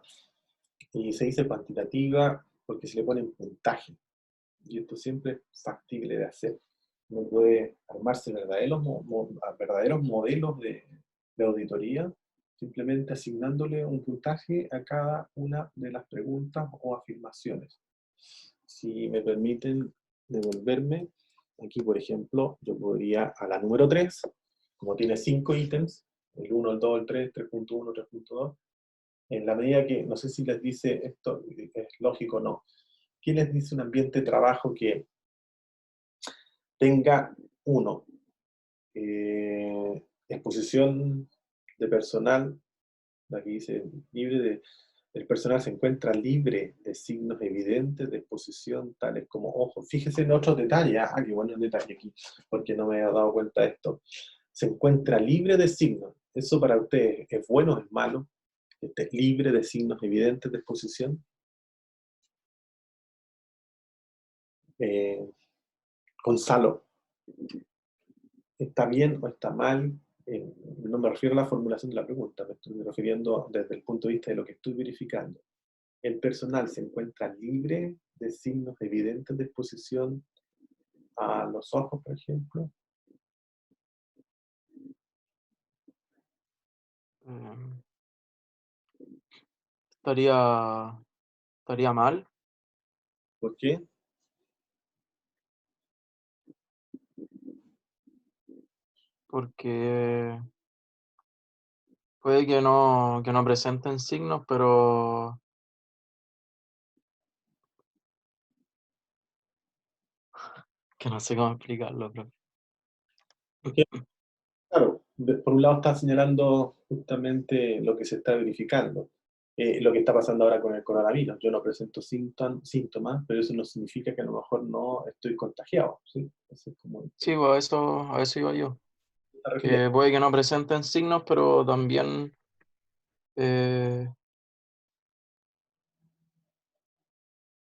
y se dice cuantitativa porque se le ponen puntaje. Y esto siempre es factible de hacer. Uno puede armarse verdaderos modelos de auditoría, simplemente asignándole un puntaje a cada una de las preguntas o afirmaciones. Si me permiten devolverme, aquí por ejemplo, yo podría a la número 3, como tiene 5 ítems, el 1, el 2, el 3, 3.1, 3.2, en la medida que, no sé si les dice esto, es lógico o no, ¿qué les dice un ambiente de trabajo que tenga, uno, exposición de personal, aquí dice libre de, el personal se encuentra libre de signos evidentes de exposición, tales como ojos. Fíjese en otros detalles, qué bueno el detalle aquí, porque no me había dado cuenta de esto. Se encuentra libre de signos. ¿Eso para ustedes es bueno o es malo? Que esté libre de signos evidentes de exposición. Gonzalo, ¿está bien o está mal? No me refiero a la formulación de la pregunta, me estoy refiriendo desde el punto de vista de lo que estoy verificando. ¿El personal se encuentra libre de signos evidentes de exposición a los ojos, por ejemplo? Em, estaría mal, ¿Por qué? porque puede que no presenten signos, pero que no sé cómo explicarlo, profe. Porque, claro, por un lado está señalando justamente lo que se está verificando, lo que está pasando ahora con el coronavirus. Yo no presento síntomas, pero eso no significa que a lo mejor no estoy contagiado, ¿sí? Eso es como Sí, pues a eso iba yo. se está refiriendo. Que puede que no presenten signos, pero también eh,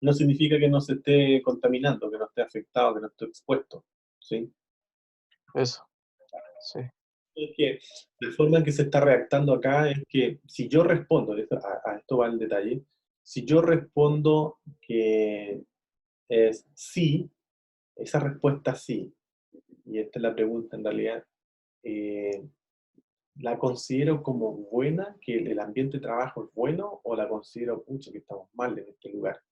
No significa que no se esté contaminando, que no esté afectado, que no esté expuesto, ¿sí? eso, sí. Es que la forma en que se está redactando acá es que si yo respondo, a esto va el detalle, si yo respondo que es sí, esa respuesta sí, y esta es la pregunta en realidad, eh, ¿la considero como buena, que el ambiente de trabajo es bueno, o la considero, pucha, que estamos mal en este lugar?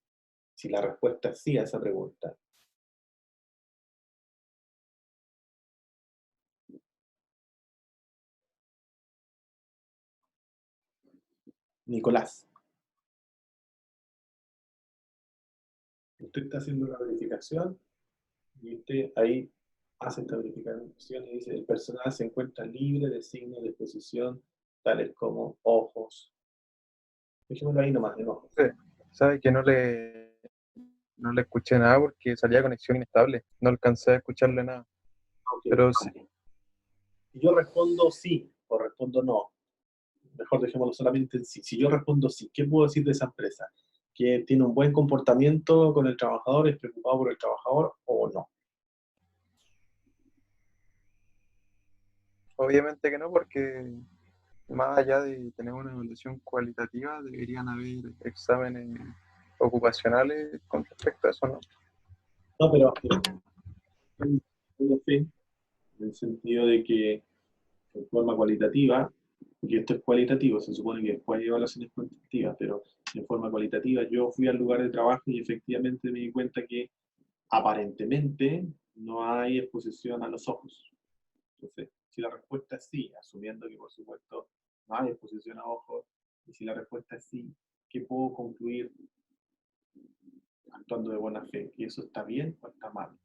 Si la respuesta es sí a esa pregunta. Nicolás, usted está haciendo la verificación y usted ahí hace esta verificación y dice, el personal se encuentra libre de signos de exposición tales como ojos. Dejémoslo ahí nomás, de ojos. Sabe que no le escuché nada porque salía conexión inestable. No alcancé a escucharle nada. Ok. Pero sí, Si yo respondo sí o respondo no, mejor dejémoslo solamente en sí. Si yo respondo sí, ¿qué puedo decir de esa empresa? ¿Que tiene un buen comportamiento con el trabajador, es preocupado por el trabajador o no? obviamente que no, porque más allá de tener una evaluación cualitativa, deberían haber exámenes ocupacionales con respecto a eso, ¿no? No, pero tengo fe en el sentido de que en forma cualitativa, porque esto es cualitativo, se supone que después hay evaluaciones cuantitativas, pero en forma cualitativa yo fui al lugar de trabajo y efectivamente me di cuenta que aparentemente no hay exposición a los ojos. Entonces, si la respuesta es sí, asumiendo que por supuesto no hay exposición a ojos, y si la respuesta es sí, ¿qué puedo concluir actuando de buena fe? ¿Que eso está bien o está mal?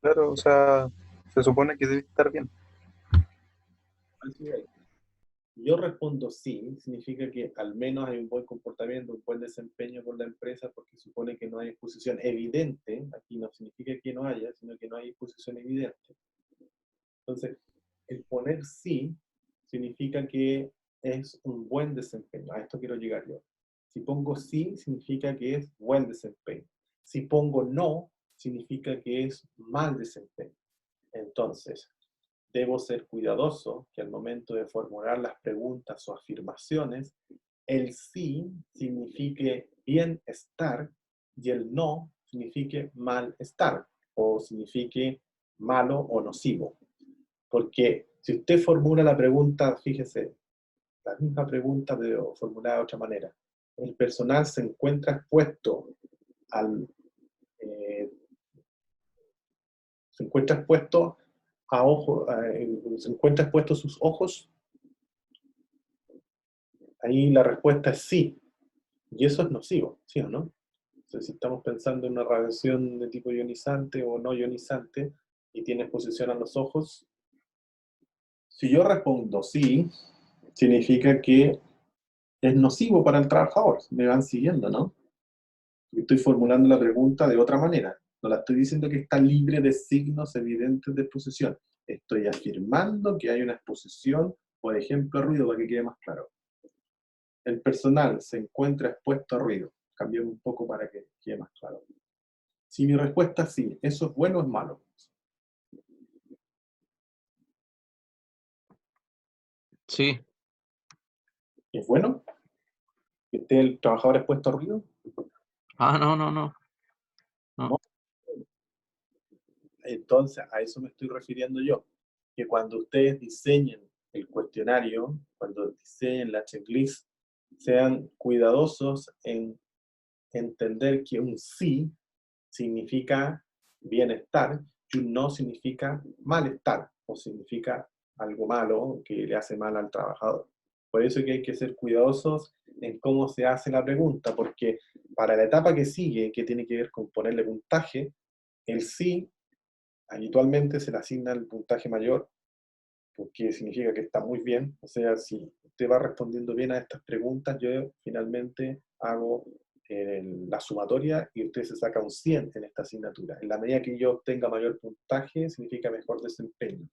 Claro, o sea, se supone que debe estar bien. Así es. Si yo respondo sí, significa que al menos hay un buen comportamiento, un buen desempeño por la empresa, porque supone que no hay exposición evidente. Aquí no significa que no haya, sino que no hay exposición evidente. Entonces, el poner sí significa que es un buen desempeño. A esto quiero llegar yo. Si pongo sí, significa que es buen desempeño. Si pongo no, significa que es mal desempeño. Entonces, debo ser cuidadoso que al momento de formular las preguntas o afirmaciones, el sí signifique bienestar y el no signifique malestar, o signifique malo o nocivo. Porque si usted formula la pregunta, fíjese, la misma pregunta pero formulada de otra manera. El personal se encuentra expuesto al... se encuentra expuesto a ojo, se encuentra expuesto sus ojos. Ahí la respuesta es sí. Y eso es nocivo, ¿sí o no? Entonces, si estamos pensando en una radiación de tipo ionizante o no ionizante y tiene exposición a los ojos, si yo respondo sí, significa que es nocivo para el trabajador. Me van siguiendo, ¿no? Estoy formulando la pregunta de otra manera. No la estoy diciendo que está libre de signos evidentes de exposición. Estoy afirmando que hay una exposición, por ejemplo, a ruido, para que quede más claro. El personal se encuentra expuesto a ruido. Cambiemos un poco para que quede más claro. Si mi respuesta es sí, ¿eso es bueno o es malo? Sí. ¿Es bueno que esté el trabajador expuesto a ruido? Ah, no, no, no. No. Entonces, a eso me estoy refiriendo yo. Que cuando ustedes diseñen el cuestionario, cuando diseñen la checklist, sean cuidadosos en entender que un sí significa bienestar y un no significa malestar o significa algo malo que le hace mal al trabajador. Por eso es que hay que ser cuidadosos en cómo se hace la pregunta, porque para la etapa que sigue, que tiene que ver con ponerle puntaje, el sí habitualmente se le asigna el puntaje mayor, porque significa que está muy bien. O sea, si usted va respondiendo bien a estas preguntas, yo finalmente hago la sumatoria y usted se saca un 100 en esta asignatura. En la medida que yo obtenga mayor puntaje, significa mejor desempeño.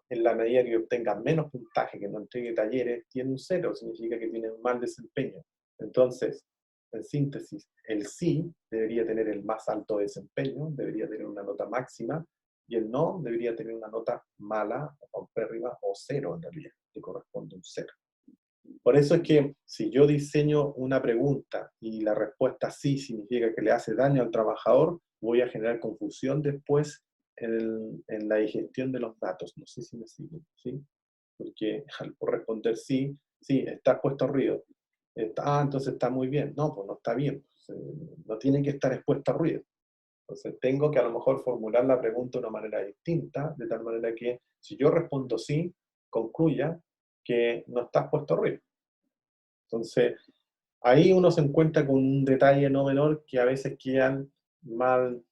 En la medida que obtenga menos puntaje, que no entregue talleres, tiene un 0, significa que tiene un mal desempeño. Entonces, en síntesis, el sí debería tener el más alto desempeño, debería tener una nota máxima, y el no debería tener una nota mala, o paupérrima, o 0 en realidad, que corresponde a un 0. Por eso es que si yo diseño una pregunta y la respuesta sí significa que le hace daño al trabajador, voy a generar confusión después en la digestión de los datos. No sé si me siguen, ¿sí? Porque al responder sí, sí, está expuesto a ruido. Entonces está muy bien. No, pues no está bien. Pues, no tiene que estar expuesto a ruido. Entonces tengo que a lo mejor formular la pregunta de una manera distinta, de tal manera que si yo respondo sí, concluya que no está expuesto a ruido. Entonces, ahí uno se encuentra con un detalle no menor que a veces quedan mal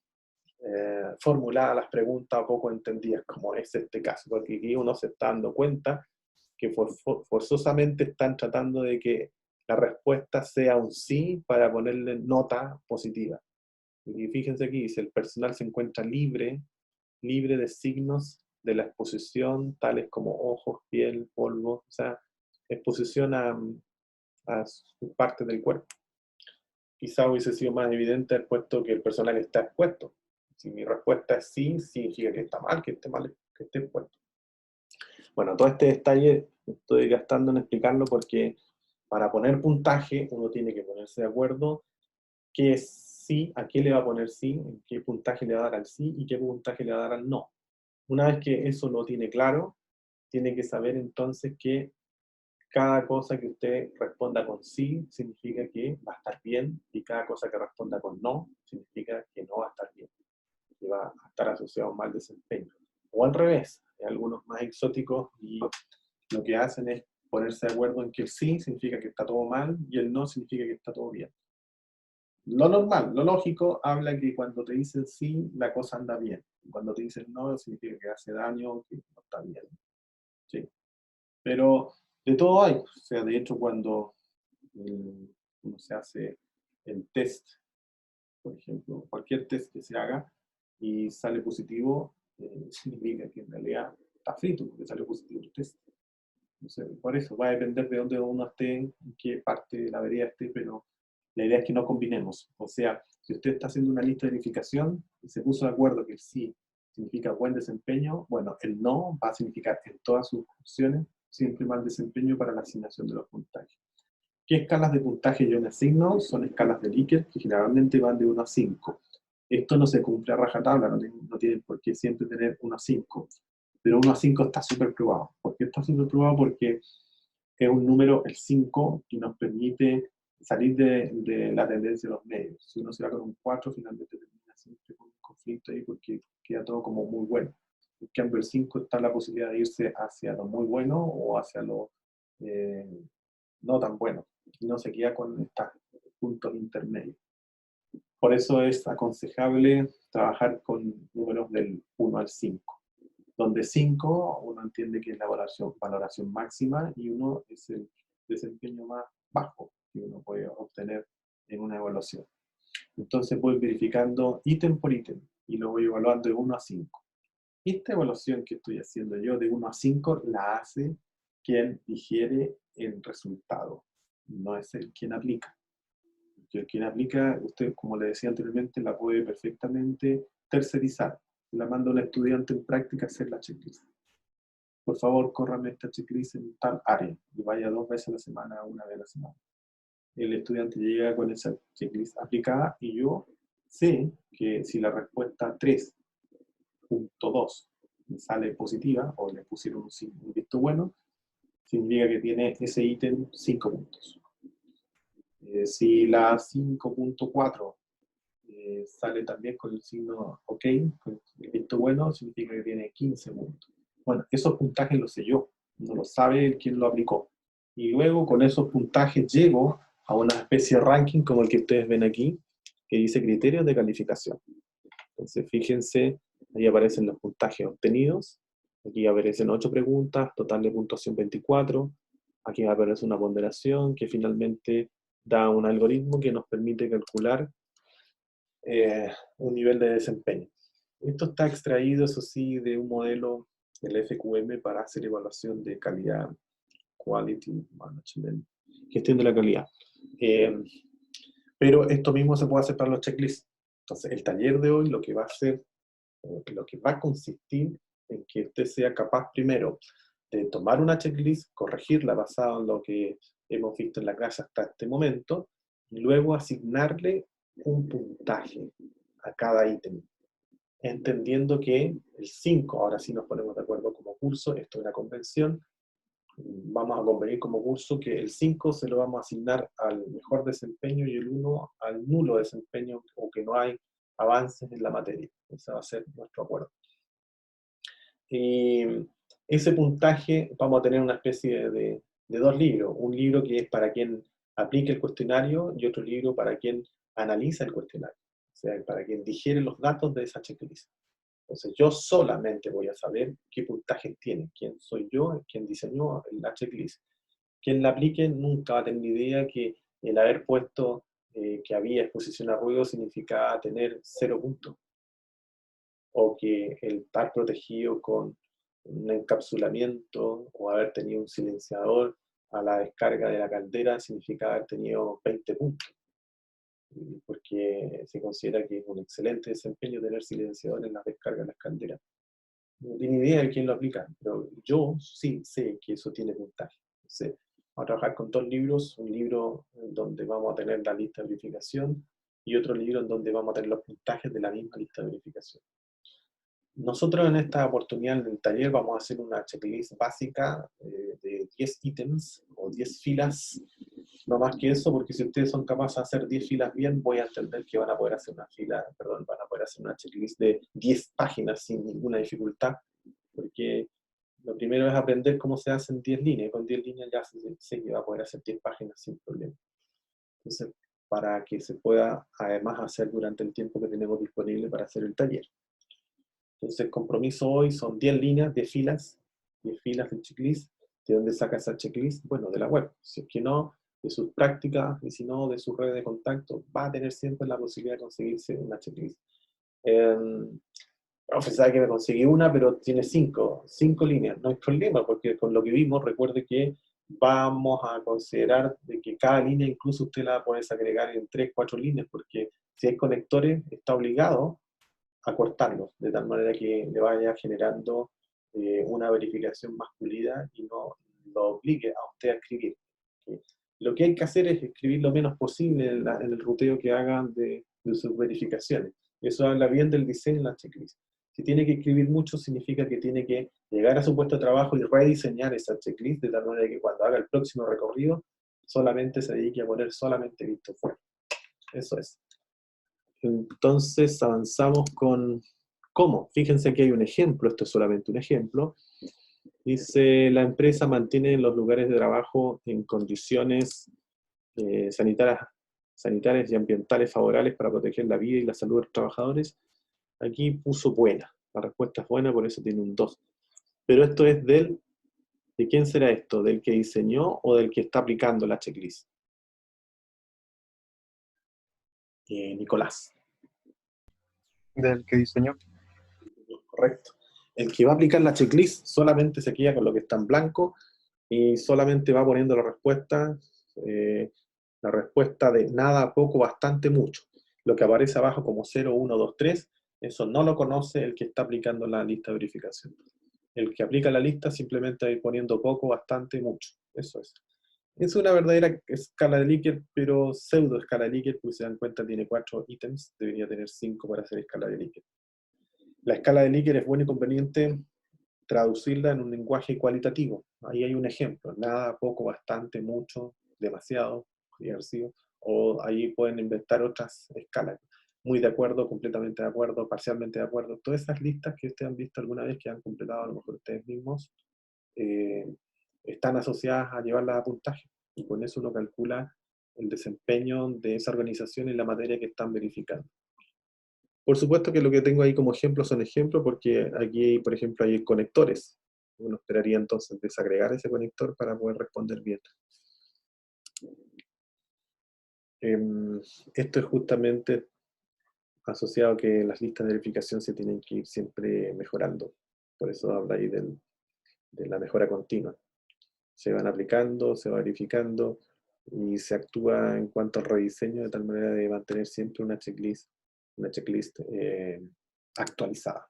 formuladas las preguntas o poco entendidas, como es este caso, porque aquí uno se está dando cuenta que forzosamente están tratando de que la respuesta sea un sí para ponerle nota positiva. Y fíjense aquí, dice, el personal se encuentra libre de signos de la exposición, tales como ojos, piel, polvo, o sea, exposición a sus partes del cuerpo. Quizá hubiese sido más evidente puesto que el personal está expuesto. Si mi respuesta es sí, significa que está mal, que esté mal, que esté expuesto. Bueno, todo este detalle estoy gastando en explicarlo porque para poner puntaje uno tiene que ponerse de acuerdo qué es sí, a qué le va a poner sí, qué puntaje le va a dar al sí y qué puntaje le va a dar al no. Una vez que eso lo tiene claro, tiene que saber entonces que cada cosa que usted responda con sí significa que va a estar bien y cada cosa que responda con no significa que no va a estar bien, que va a estar asociado a un mal desempeño. O al revés, hay algunos más exóticos y lo que hacen es ponerse de acuerdo en que el sí significa que está todo mal y el no significa que está todo bien. Lo normal, lo lógico, habla que cuando te dicen sí, la cosa anda bien. Cuando te dicen no, significa que hace daño, que no está bien. ¿Sí? Pero de todo hay. O sea, de hecho, cuando uno se hace el test, por ejemplo, cualquier test que se haga y sale positivo, significa que en realidad está frito, porque sale positivo el test. Entonces, por eso va a depender de dónde uno esté, en qué parte de la vereda esté, pero la idea es que no combinemos. O sea, si usted está haciendo una lista de verificación y se puso de acuerdo que el sí significa buen desempeño, bueno, el no va a significar en todas sus opciones siempre mal desempeño para la asignación de los puntajes. ¿Qué escalas de puntaje yo me asigno? Son escalas de Likert que generalmente van de 1 a 5. Esto no se cumple a rajatabla, no tienen por qué siempre tener 1 a 5. Pero 1 a 5 está súper probado. ¿Por qué está súper probado? Porque es un número, el 5, que nos permite salir de la tendencia de los medios. Si uno se va con un 4, finalmente termina siempre con un conflicto ahí porque queda todo como muy bueno. En cambio, el 5 está la posibilidad de irse hacia lo muy bueno o hacia lo no tan bueno. Y no se queda con estos puntos intermedios. Por eso es aconsejable trabajar con números del 1 al 5, donde 5 uno entiende que es la valoración máxima y 1 es el desempeño más bajo que uno puede obtener en una evaluación. Entonces voy verificando ítem por ítem y lo voy evaluando de 1 a 5. Esta evaluación que estoy haciendo yo de 1 a 5 la hace quien digiere el resultado, no es el quien aplica. Porque el quien aplica, usted, como le decía anteriormente, la puede perfectamente tercerizar. La manda a un estudiante en práctica a hacer la checklist. Por favor, córrame esta checklist en tal área y vaya 2 veces a la semana, 1 vez a la semana. El estudiante llega con esa checklist aplicada y yo sé que si la respuesta 3.2 me sale positiva o le pusieron un visto bueno, significa que tiene ese ítem 5 puntos. Si la 5.4 sale también con el signo OK, con el visto bueno, significa que tiene 15 puntos. Bueno, esos puntajes los sé yo, no lo sabe quien lo aplicó. Y luego con esos puntajes llego a una especie de ranking como el que ustedes ven aquí, que dice criterios de calificación. Entonces, fíjense, ahí aparecen los puntajes obtenidos. Aquí aparecen 8 preguntas, total de puntuación 24. Aquí aparece una ponderación que finalmente da un algoritmo que nos permite calcular un nivel de desempeño. Esto está extraído, eso sí, de un modelo del FQM para hacer evaluación de calidad, Quality Management, gestión de la calidad. Pero esto mismo se puede hacer para los checklists. Entonces, el taller de hoy lo que va a hacer, lo que va a consistir en que usted sea capaz primero de tomar una checklist, corregirla basada en lo que hemos visto en la clase hasta este momento, y luego asignarle un puntaje a cada ítem, entendiendo que el 5, ahora sí nos ponemos de acuerdo como curso, esto es una convención, vamos a convenir como curso que el 5 se lo vamos a asignar al mejor desempeño y el 1 al nulo desempeño o que no hay avances en la materia. Ese va a ser nuestro acuerdo. Y ese puntaje vamos a tener una especie de 2 libros. Un libro que es para quien aplique el cuestionario y otro libro para quien analiza el cuestionario. O sea, para quien digiere los datos de esa checklist. Entonces yo solamente voy a saber qué puntaje tiene, quién soy yo, quién diseñó la checklist. Quien la aplique nunca va a tener ni idea que el haber puesto que había exposición a ruido significaba tener 0 puntos. O que el estar protegido con un encapsulamiento o haber tenido un silenciador a la descarga de la caldera significa haber tenido 20 puntos. Porque se considera que es un excelente desempeño tener silenciador en la descarga de las calderas. No tiene idea de quién lo aplica, pero yo sí sé que eso tiene puntaje. Entonces, vamos a trabajar con 2 libros, un libro en donde vamos a tener la lista de verificación y otro libro en donde vamos a tener los puntajes de la misma lista de verificación. Nosotros en esta oportunidad en el taller vamos a hacer una checklist básica de 10 ítems o 10 filas, no más que eso, porque si ustedes son capaces de hacer 10 filas bien, voy a entender que van a poder hacer van a poder hacer una checklist de 10 páginas sin ninguna dificultad, porque lo primero es aprender cómo se hacen 10 líneas, y con 10 líneas ya sé que va a poder hacer 10 páginas sin problema. Entonces, para que se pueda además hacer durante el tiempo que tenemos disponible para hacer el taller. Entonces, el compromiso hoy son 10 líneas, 10 filas de checklist. ¿De dónde saca esa checklist? Bueno, de la web. Si es que no, de sus prácticas, y si no, de su red de contacto, va a tener siempre la posibilidad de conseguirse una checklist. Profe, sabe que me conseguí una, pero tiene 5 líneas. No hay problema, porque con lo que vimos, recuerde que vamos a considerar de que cada línea incluso usted la puede agregar en 3, 4 líneas, porque si hay conectores, está obligado a cortarlos, de tal manera que le vaya generando una verificación más pulida y no lo obligue a usted a escribir. Lo que hay que hacer es escribir lo menos posible en el ruteo que hagan de sus verificaciones. Eso habla bien del diseño de la checklist. Si tiene que escribir mucho, significa que tiene que llegar a su puesto de trabajo y rediseñar esa checklist de tal manera que cuando haga el próximo recorrido, solamente se dedique a poner solamente visto fuera. Eso es. Entonces avanzamos con cómo. Fíjense que hay un ejemplo, esto es solamente un ejemplo. Dice, la empresa mantiene los lugares de trabajo en condiciones sanitarias y ambientales favorables para proteger la vida y la salud de los trabajadores. Aquí puso buena. La respuesta es buena, por eso tiene un 2. Pero esto es ¿de quién será esto? ¿Del que diseñó o del que está aplicando la checklist? Nicolás. Del que diseñó. Correcto. El que va a aplicar la checklist solamente se queda con lo que está en blanco y solamente va poniendo la respuesta de nada, poco, bastante, mucho. Lo que aparece abajo como 0, 1, 2, 3, eso no lo conoce el que está aplicando la lista de verificación. El que aplica la lista simplemente va a ir poniendo poco, bastante, mucho. Eso es. Es una verdadera escala de Likert, pero pseudo escala de Likert, porque se dan cuenta tiene 4 ítems, debería tener 5 para hacer escala de Likert. La escala de Likert es bueno y conveniente traducirla en un lenguaje cualitativo. Ahí hay un ejemplo, nada, poco, bastante, mucho, demasiado, diversivo, o ahí pueden inventar otras escalas. Muy de acuerdo, completamente de acuerdo, parcialmente de acuerdo. Todas esas listas que ustedes han visto alguna vez, que han completado a lo mejor ustedes mismos, están asociadas a llevarlas a puntaje. Y con eso uno calcula el desempeño de esa organización en la materia que están verificando. Por supuesto que lo que tengo ahí como ejemplo son ejemplos, porque aquí, por ejemplo, hay conectores. Uno esperaría entonces desagregar ese conector para poder responder bien. Esto es justamente asociado a que las listas de verificación se tienen que ir siempre mejorando. Por eso habla ahí de la mejora continua. Se van aplicando, se va verificando y se actúa en cuanto al rediseño de tal manera de mantener siempre una checklist actualizada.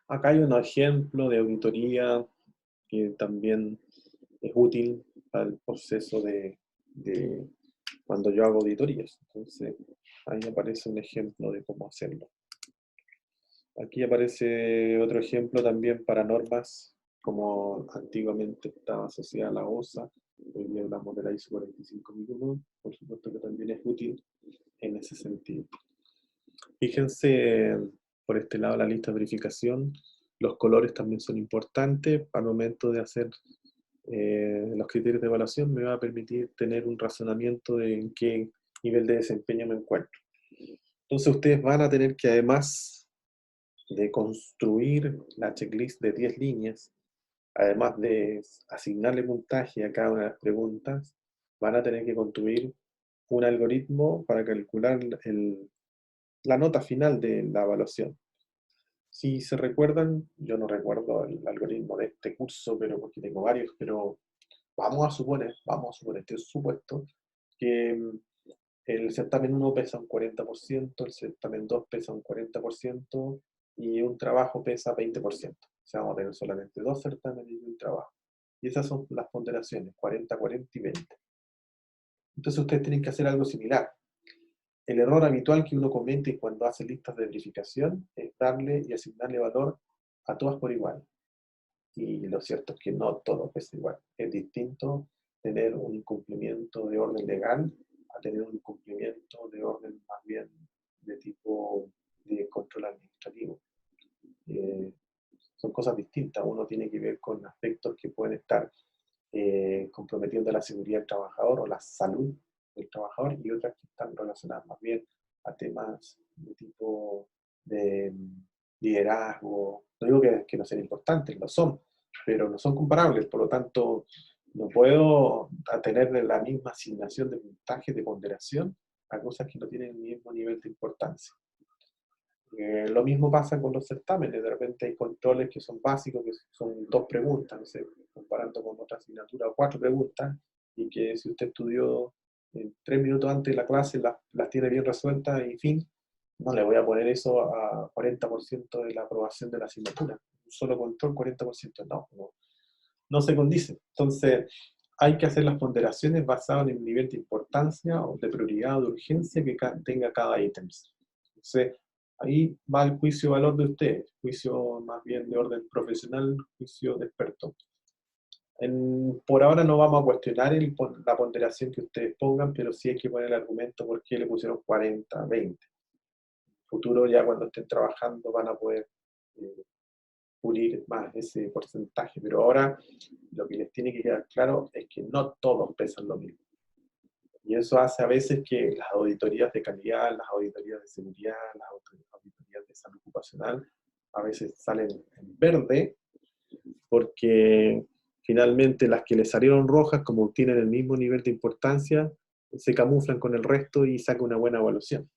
Acá hay un ejemplo de auditoría que también es útil para el proceso de cuando yo hago auditorías. Entonces, ahí aparece un ejemplo de cómo hacerlo. Aquí aparece otro ejemplo también para normas, como antiguamente estaba asociada a la OSA. Hoy día hablamos de la ISO 45001, por supuesto que también es útil en ese sentido. Fíjense, por este lado, la lista de verificación. Los colores también son importantes. Al momento de hacer los criterios de evaluación, me va a permitir tener un razonamiento de en qué nivel de desempeño me encuentro. Entonces, ustedes van a tener que, además de construir la checklist de 10 líneas, además de asignarle puntaje a cada una de las preguntas, van a tener que construir un algoritmo para calcular la nota final de la evaluación. Si se recuerdan, yo no recuerdo el algoritmo de este curso, pero porque tengo varios, pero vamos a suponer este supuesto, que el certamen 1 pesa un 40%, el certamen 2 pesa un 40% y un trabajo pesa 20%. O sea, vamos a tener solamente 2 certámenes y un trabajo. Y esas son las ponderaciones, 40, 40 y 20. Entonces ustedes tienen que hacer algo similar. El error habitual que uno comete cuando hace listas de verificación es darle y asignarle valor a todas por igual. Y lo cierto es que no todo es igual. Es distinto tener un incumplimiento de orden legal a tener un incumplimiento de orden más bien de tipo de control administrativo. Son cosas distintas. Uno tiene que ver con aspectos que pueden estar comprometiendo la seguridad del trabajador o la salud del trabajador, y otras que están relacionadas más bien a temas de tipo de liderazgo. No digo que no sean importantes, lo son, pero no son comparables. Por lo tanto, no puedo tener la misma asignación de puntaje de ponderación a cosas que no tienen el mismo nivel de importancia. Lo mismo pasa con los certámenes. De repente hay controles que son básicos, que son 2 preguntas, no sé, comparando con otra asignatura, o 4 preguntas, y que si usted estudió 3 minutos antes de la clase, las tiene bien resueltas, y fin, no le voy a poner eso a 40% de la aprobación de la asignatura. Un solo control, 40%, no se condice. Entonces, hay que hacer las ponderaciones basadas en el nivel de importancia o de prioridad o de urgencia que tenga cada ítem. Entonces, ahí va el juicio de valor de ustedes, juicio más bien de orden profesional, juicio de experto. Por ahora no vamos a cuestionar la ponderación que ustedes pongan, pero sí hay que poner el argumento por qué le pusieron 40, 20. En el futuro, ya cuando estén trabajando, van a poder pulir más ese porcentaje. Pero ahora lo que les tiene que quedar claro es que no todos pesan lo mismo. Y eso hace a veces que las auditorías de calidad, las auditorías de seguridad, las auditorías de salud ocupacional, a veces salen en verde, porque finalmente las que les salieron rojas, como tienen el mismo nivel de importancia, se camuflan con el resto y sacan una buena evaluación.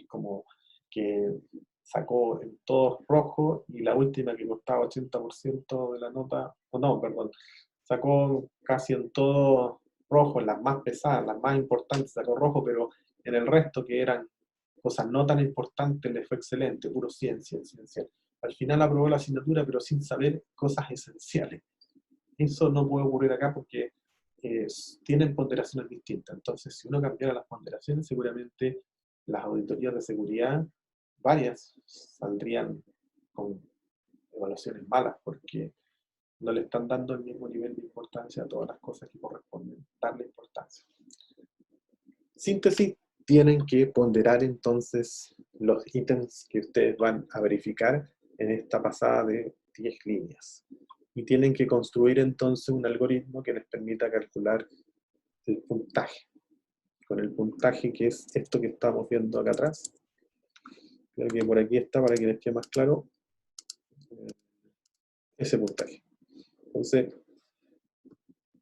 Como que sacó en todos rojos y la última que costaba 80% de la nota, sacó casi en todo rojo, en las más pesadas, las más importantes sacó rojo, pero en el resto que eran cosas no tan importantes les fue excelente, puro ciencia. Al final aprobó la asignatura, pero sin saber cosas esenciales. Eso no puede ocurrir acá porque tienen ponderaciones distintas. Entonces, si uno cambiara las ponderaciones, seguramente las auditorías de seguridad, varias, saldrían con evaluaciones malas, porque no le están dando el mismo nivel de importancia a todas las cosas que corresponden darle importancia. Síntesis, tienen que ponderar entonces los ítems que ustedes van a verificar en esta pasada de 10 líneas. Y tienen que construir entonces un algoritmo que les permita calcular el puntaje. Con el puntaje que es esto que estamos viendo acá atrás. Creo que por aquí está para que les quede más claro. Ese puntaje. Entonces,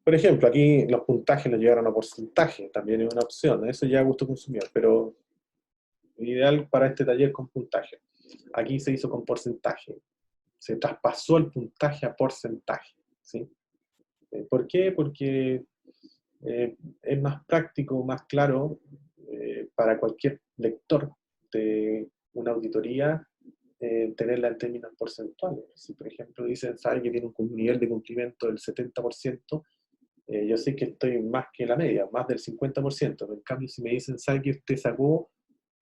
por ejemplo, aquí los puntajes los llevaron a porcentaje, también es una opción, eso ya a gusto consumidor, pero ideal para este taller con puntaje. Aquí se hizo con porcentaje, se traspasó el puntaje a porcentaje, ¿sí? ¿Por qué? Porque es más práctico, más claro para cualquier lector de una auditoría tenerla en términos porcentuales. Si, por ejemplo, dicen, sabe que tiene un nivel de cumplimiento del 70%, yo sé que estoy más que la media, más del 50%. Pero en cambio, si me dicen, sabe que usted sacó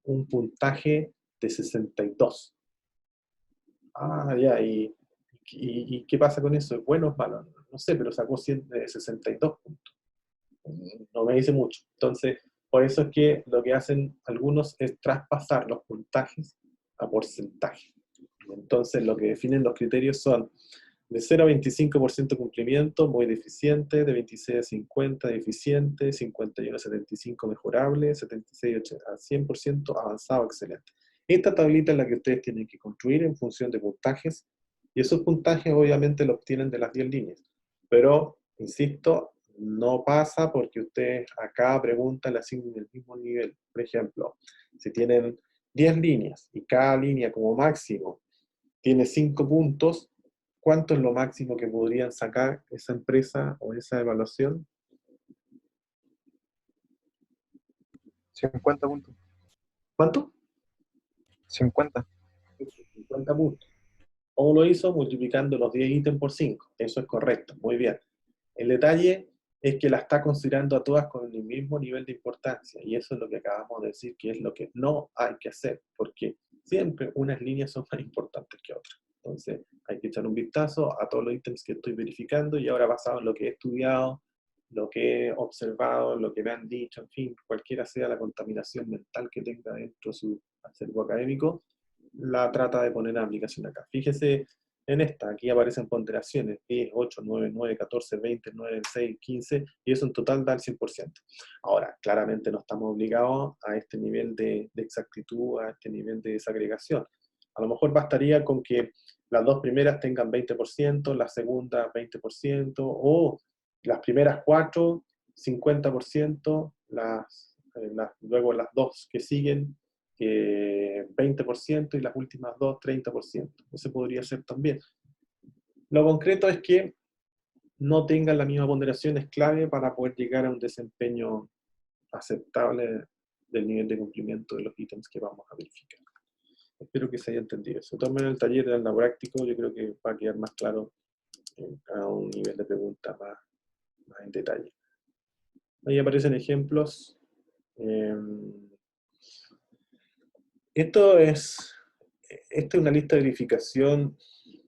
un puntaje de 62. Ah, ya, ¿y qué pasa con eso? ¿Es bueno o es malo? No sé, pero sacó 62 puntos. No me dice mucho. Entonces, por eso es que lo que hacen algunos es traspasar los puntajes a porcentaje. Entonces, lo que definen los criterios son de 0 a 25% cumplimiento, muy deficiente, de 26 a 50, deficiente, 51 a 75, mejorable, 76 a 100%, avanzado, excelente. Esta tablita es la que ustedes tienen que construir en función de puntajes, y esos puntajes obviamente los obtienen de las 10 líneas. Pero, insisto, no pasa porque ustedes a cada pregunta le asignen el mismo nivel. Por ejemplo, si tienen 10 líneas y cada línea como máximo tiene 5 puntos, ¿cuánto es lo máximo que podrían sacar esa empresa o esa evaluación? 50 puntos. ¿Cuánto? 50. 50 puntos. ¿Cómo lo hizo? Multiplicando los 10 ítems por 5. Eso es correcto, muy bien. El detalle es que la está considerando a todas con el mismo nivel de importancia, y eso es lo que acabamos de decir, que es lo que no hay que hacer, porque siempre unas líneas son más importantes que otras. Entonces, hay que echar un vistazo a todos los ítems que estoy verificando, y ahora basado en lo que he estudiado, lo que he observado, lo que me han dicho, en fin, cualquiera sea la contaminación mental que tenga dentro de su acervo académico, la trata de poner en aplicación acá. Fíjese en esta, aquí aparecen ponderaciones, 10, 8, 9, 9, 14, 20, 9, 6, 15, y eso en total da el 100%. Ahora, claramente no estamos obligados a este nivel de exactitud, a este nivel de desagregación. A lo mejor bastaría con que las dos primeras tengan 20%, la segunda 20%, o las primeras 4, 50%, luego las dos que siguen, 20%, y las últimas dos, 30%. Eso podría ser también. Lo concreto es que no tengan la misma ponderación, es clave para poder llegar a un desempeño aceptable del nivel de cumplimiento de los ítems que vamos a verificar. Espero que se haya entendido eso. Tomen el taller en la práctica, yo creo que va a quedar más claro a un nivel de pregunta más en detalle. detalle. Ahí aparecen ejemplos. Esto es una lista de verificación,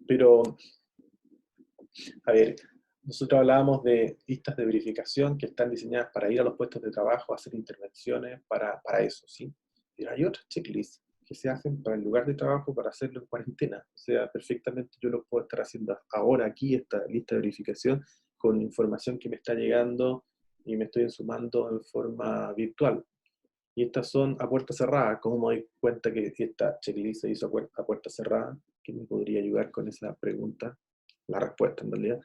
pero, a ver, nosotros hablábamos de listas de verificación que están diseñadas para ir a los puestos de trabajo, hacer intervenciones para eso, ¿sí? Pero hay otras checklists que se hacen para el lugar de trabajo para hacerlo en cuarentena. O sea, perfectamente yo lo puedo estar haciendo ahora aquí, esta lista de verificación, con información que me está llegando y me estoy sumando en forma virtual. Y estas son a puerta cerrada. ¿Cómo me doy cuenta que esta checklist se hizo a puerta cerrada? ¿Qué me podría ayudar con esa pregunta? La respuesta, en realidad.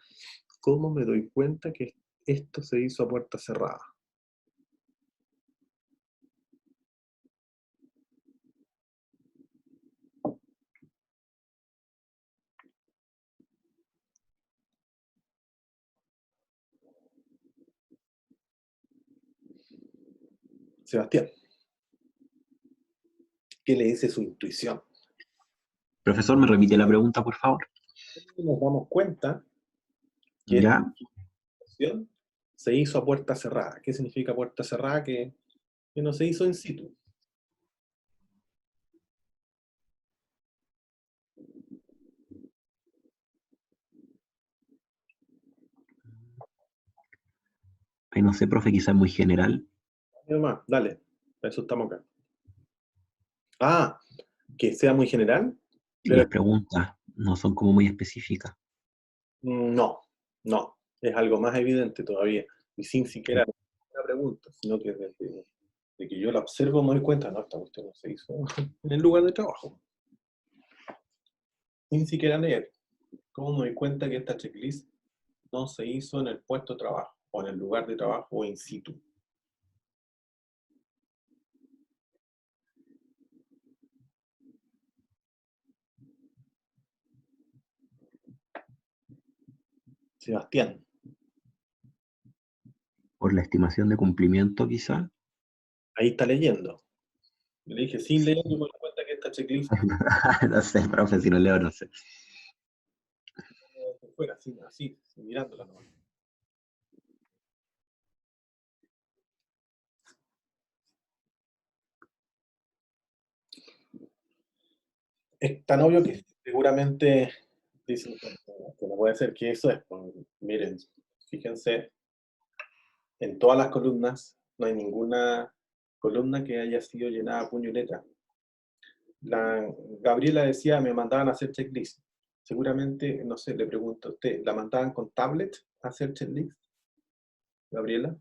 ¿Cómo me doy cuenta que esto se hizo a puerta cerrada? Sebastián, ¿qué le dice su intuición? Profesor, ¿me repite la pregunta, por favor? Nos damos cuenta que esta ¿Ya? acción se hizo a puerta cerrada. ¿Qué significa puerta cerrada? Que no se hizo in situ. Ay, no sé, profe, quizás muy general. Más, dale, para eso estamos acá. Ah, que sea muy general, Y pero las preguntas no son como muy específicas. no, es algo más evidente todavía. Y sin siquiera una pregunta, sino que desde de que yo la observo me doy cuenta, no, esta cuestión no se hizo en el lugar de trabajo. Sin siquiera leer. ¿Cómo me doy cuenta que esta checklist no se hizo en el puesto de trabajo, o en el lugar de trabajo, o in situ? Sebastián, Por la estimación de cumplimiento, quizás. ahí está leyendo. Le dije, sin leer, yo me doy cuenta que esta checklist No sé, profe, si no leo, no sé. fuera, así, mirándola nomás. Es tan obvio que seguramente dicen que no puede ser que eso es. Pues, miren, fíjense, en todas las columnas no hay ninguna columna que haya sido llenada a puño y letra. La Gabriela decía, me mandaban a hacer checklist. Seguramente, no sé, le pregunto a usted, ¿la mandaban con tablet a hacer checklist, Gabriela?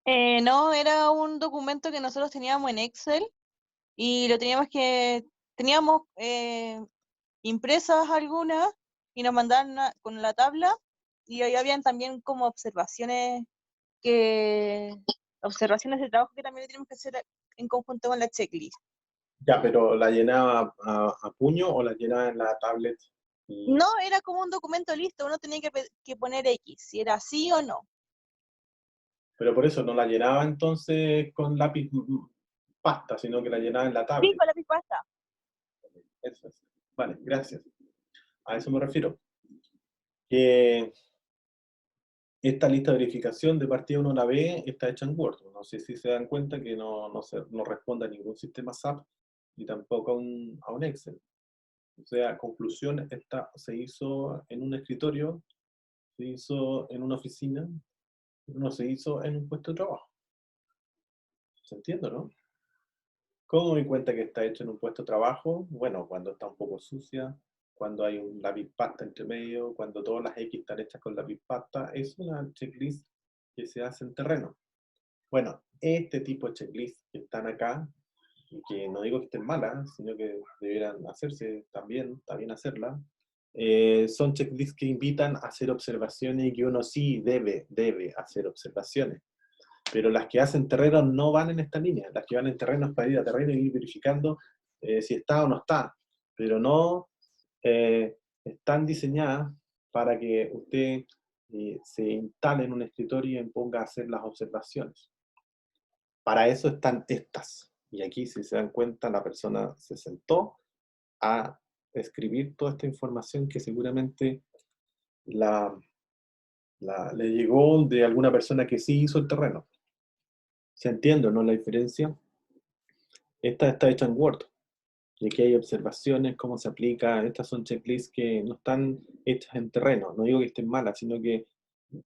No, era un documento que nosotros teníamos en Excel y lo teníamos impresas algunas y nos mandaban con la tabla y ahí habían también como observaciones de trabajo que también tenemos que hacer en conjunto con la checklist. Ya, pero ¿la llenaba a puño o la llenaba en la tablet? No, era como un documento listo, uno tenía que poner X, si era sí o no. Pero por eso no la llenaba entonces con lápiz pasta, sino que la llenaba en la Sí, tablet. con la pasta. Eso es. Vale, gracias. A eso me refiero. Que esta lista de verificación de partida uno la ve, está hecha en Word. No sé si se dan cuenta que no responde a ningún sistema SAP ni tampoco a un Excel. O sea, conclusión, esta se hizo en un escritorio, se hizo en una oficina, no se hizo en un puesto de trabajo. ¿Se entiende, no? ¿Cómo me di cuenta que está hecho en un puesto de trabajo? Bueno, cuando está un poco sucia, cuando hay un lápiz pasta entre medio, cuando todas las X están hechas con lápiz pasta, es una checklist que se hace en terreno. Bueno, este tipo de checklist que están acá, y que no digo que estén malas, sino que debieran hacerse también, está bien hacerlas, son checklists que invitan a hacer observaciones y que uno sí debe hacer observaciones. Pero las que hacen terreno no van en esta línea. Las que van en terreno es para ir a terreno y ir verificando si está o no está. Pero no están diseñadas para que usted se instale en un escritorio y ponga a hacer las observaciones. Para eso están estas. Y aquí, si se dan cuenta, la persona se sentó a escribir toda esta información que seguramente la Le llegó de alguna persona que sí hizo el terreno. ¿Se entiende, no la diferencia? Esta está hecha en Word. Y aquí hay observaciones, cómo se aplica. Estas son checklists que no están hechas en terreno. No digo que estén malas, sino que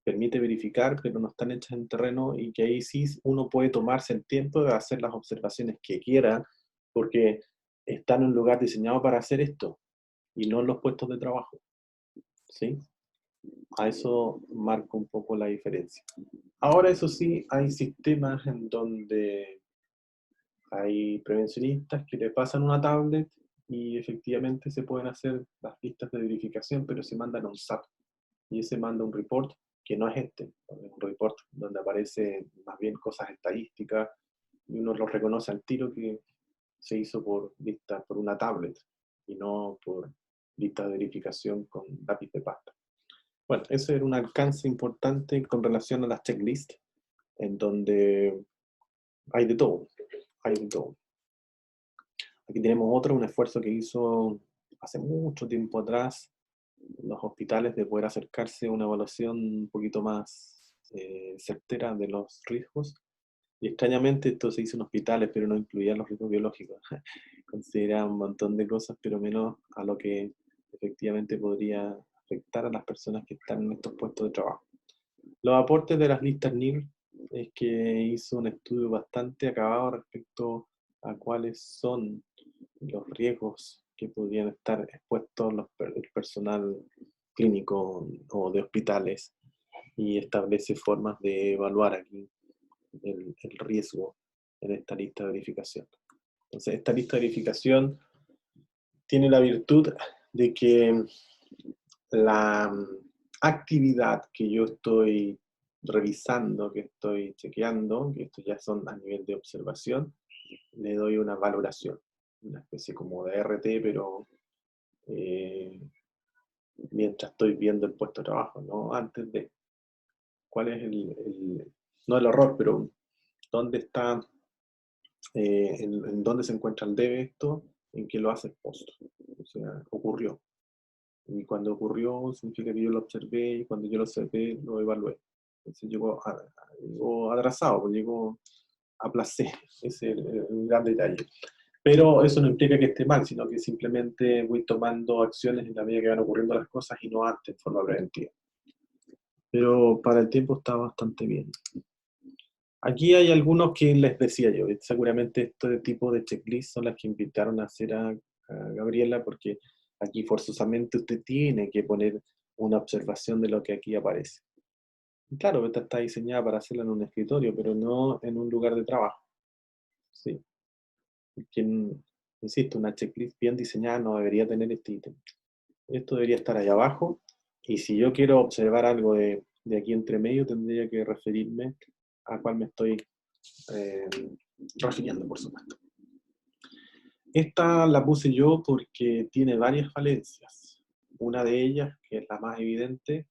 permite verificar, pero no están hechas en terreno y que ahí sí uno puede tomarse el tiempo de hacer las observaciones que quiera, porque está en un lugar diseñado para hacer esto y no en los puestos de trabajo. ¿Sí? A eso marca un poco la diferencia. Ahora, eso sí, hay sistemas en donde hay prevencionistas que le pasan una tablet y efectivamente se pueden hacer las listas de verificación, pero se mandan a un SAP. Y ese manda un report que no es este, es un report donde aparece más bien cosas estadísticas y uno lo reconoce al tiro que se hizo por lista, por una tablet y no por lista de verificación con lápiz de pasta. Bueno, ese era un alcance importante con relación a las checklists, en donde hay de todo, hay de todo. Aquí tenemos otro, un esfuerzo que hizo hace mucho tiempo atrás los hospitales de poder acercarse a una evaluación un poquito más certera de los riesgos. Y extrañamente esto se hizo en hospitales, pero no incluía los riesgos biológicos. Considera un montón de cosas, pero menos a lo que efectivamente podría afectar a las personas que están en estos puestos de trabajo. Los aportes de las listas NIR es que hizo un estudio bastante acabado respecto a cuáles son los riesgos que podrían estar expuestos el personal clínico o de hospitales y establece formas de evaluar aquí el riesgo en esta lista de verificación. Entonces, esta lista de verificación tiene la virtud de que la actividad que yo estoy revisando, que estoy chequeando, que esto ya son a nivel de observación, le doy una valoración, una especie como de RT, pero mientras estoy viendo el puesto de trabajo, no antes de. ¿Cuál es no el error, pero dónde está, en dónde se encuentra el debe esto, en qué lo hace el post? O sea, ocurrió. Y cuando ocurrió, significa que yo lo observé, y cuando yo lo observé, lo evalué. Entonces llegó atrasado, pues llegó aplacé. Ese es el gran detalle. Pero eso no implica que esté mal, sino que simplemente voy tomando acciones en la medida que van ocurriendo las cosas y no antes, en forma preventiva. Pero para el tiempo está bastante bien. Aquí hay algunos que les decía yo, seguramente este tipo de checklists son las que invitaron a hacer a Gabriela, porque aquí forzosamente usted tiene que poner una observación de lo que aquí aparece. Y claro, esta está diseñada para hacerla en un escritorio, pero no en un lugar de trabajo. ¿Sí? Insisto, una checklist bien diseñada no debería tener este ítem. Esto debería estar ahí abajo, y si yo quiero observar algo de aquí entre medio, tendría que referirme a cuál me estoy refiriendo, por supuesto. Esta la puse yo porque tiene varias falencias. Una de ellas, que es la más evidente,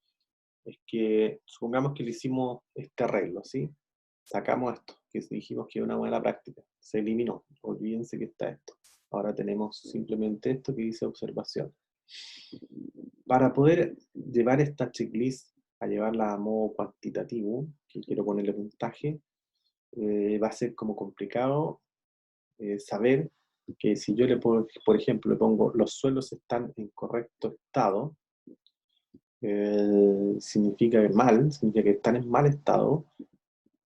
es que supongamos que le hicimos este arreglo, ¿sí? Sacamos esto, que dijimos que era una buena práctica. Se eliminó. Olvídense que está esto. Ahora tenemos simplemente esto que dice observación. Para poder llevar esta checklist a llevarla a modo cuantitativo, que quiero ponerle puntaje, va a ser como complicado saber que si yo le pongo, por ejemplo, le pongo los suelos están en correcto estado, significa que están en mal estado.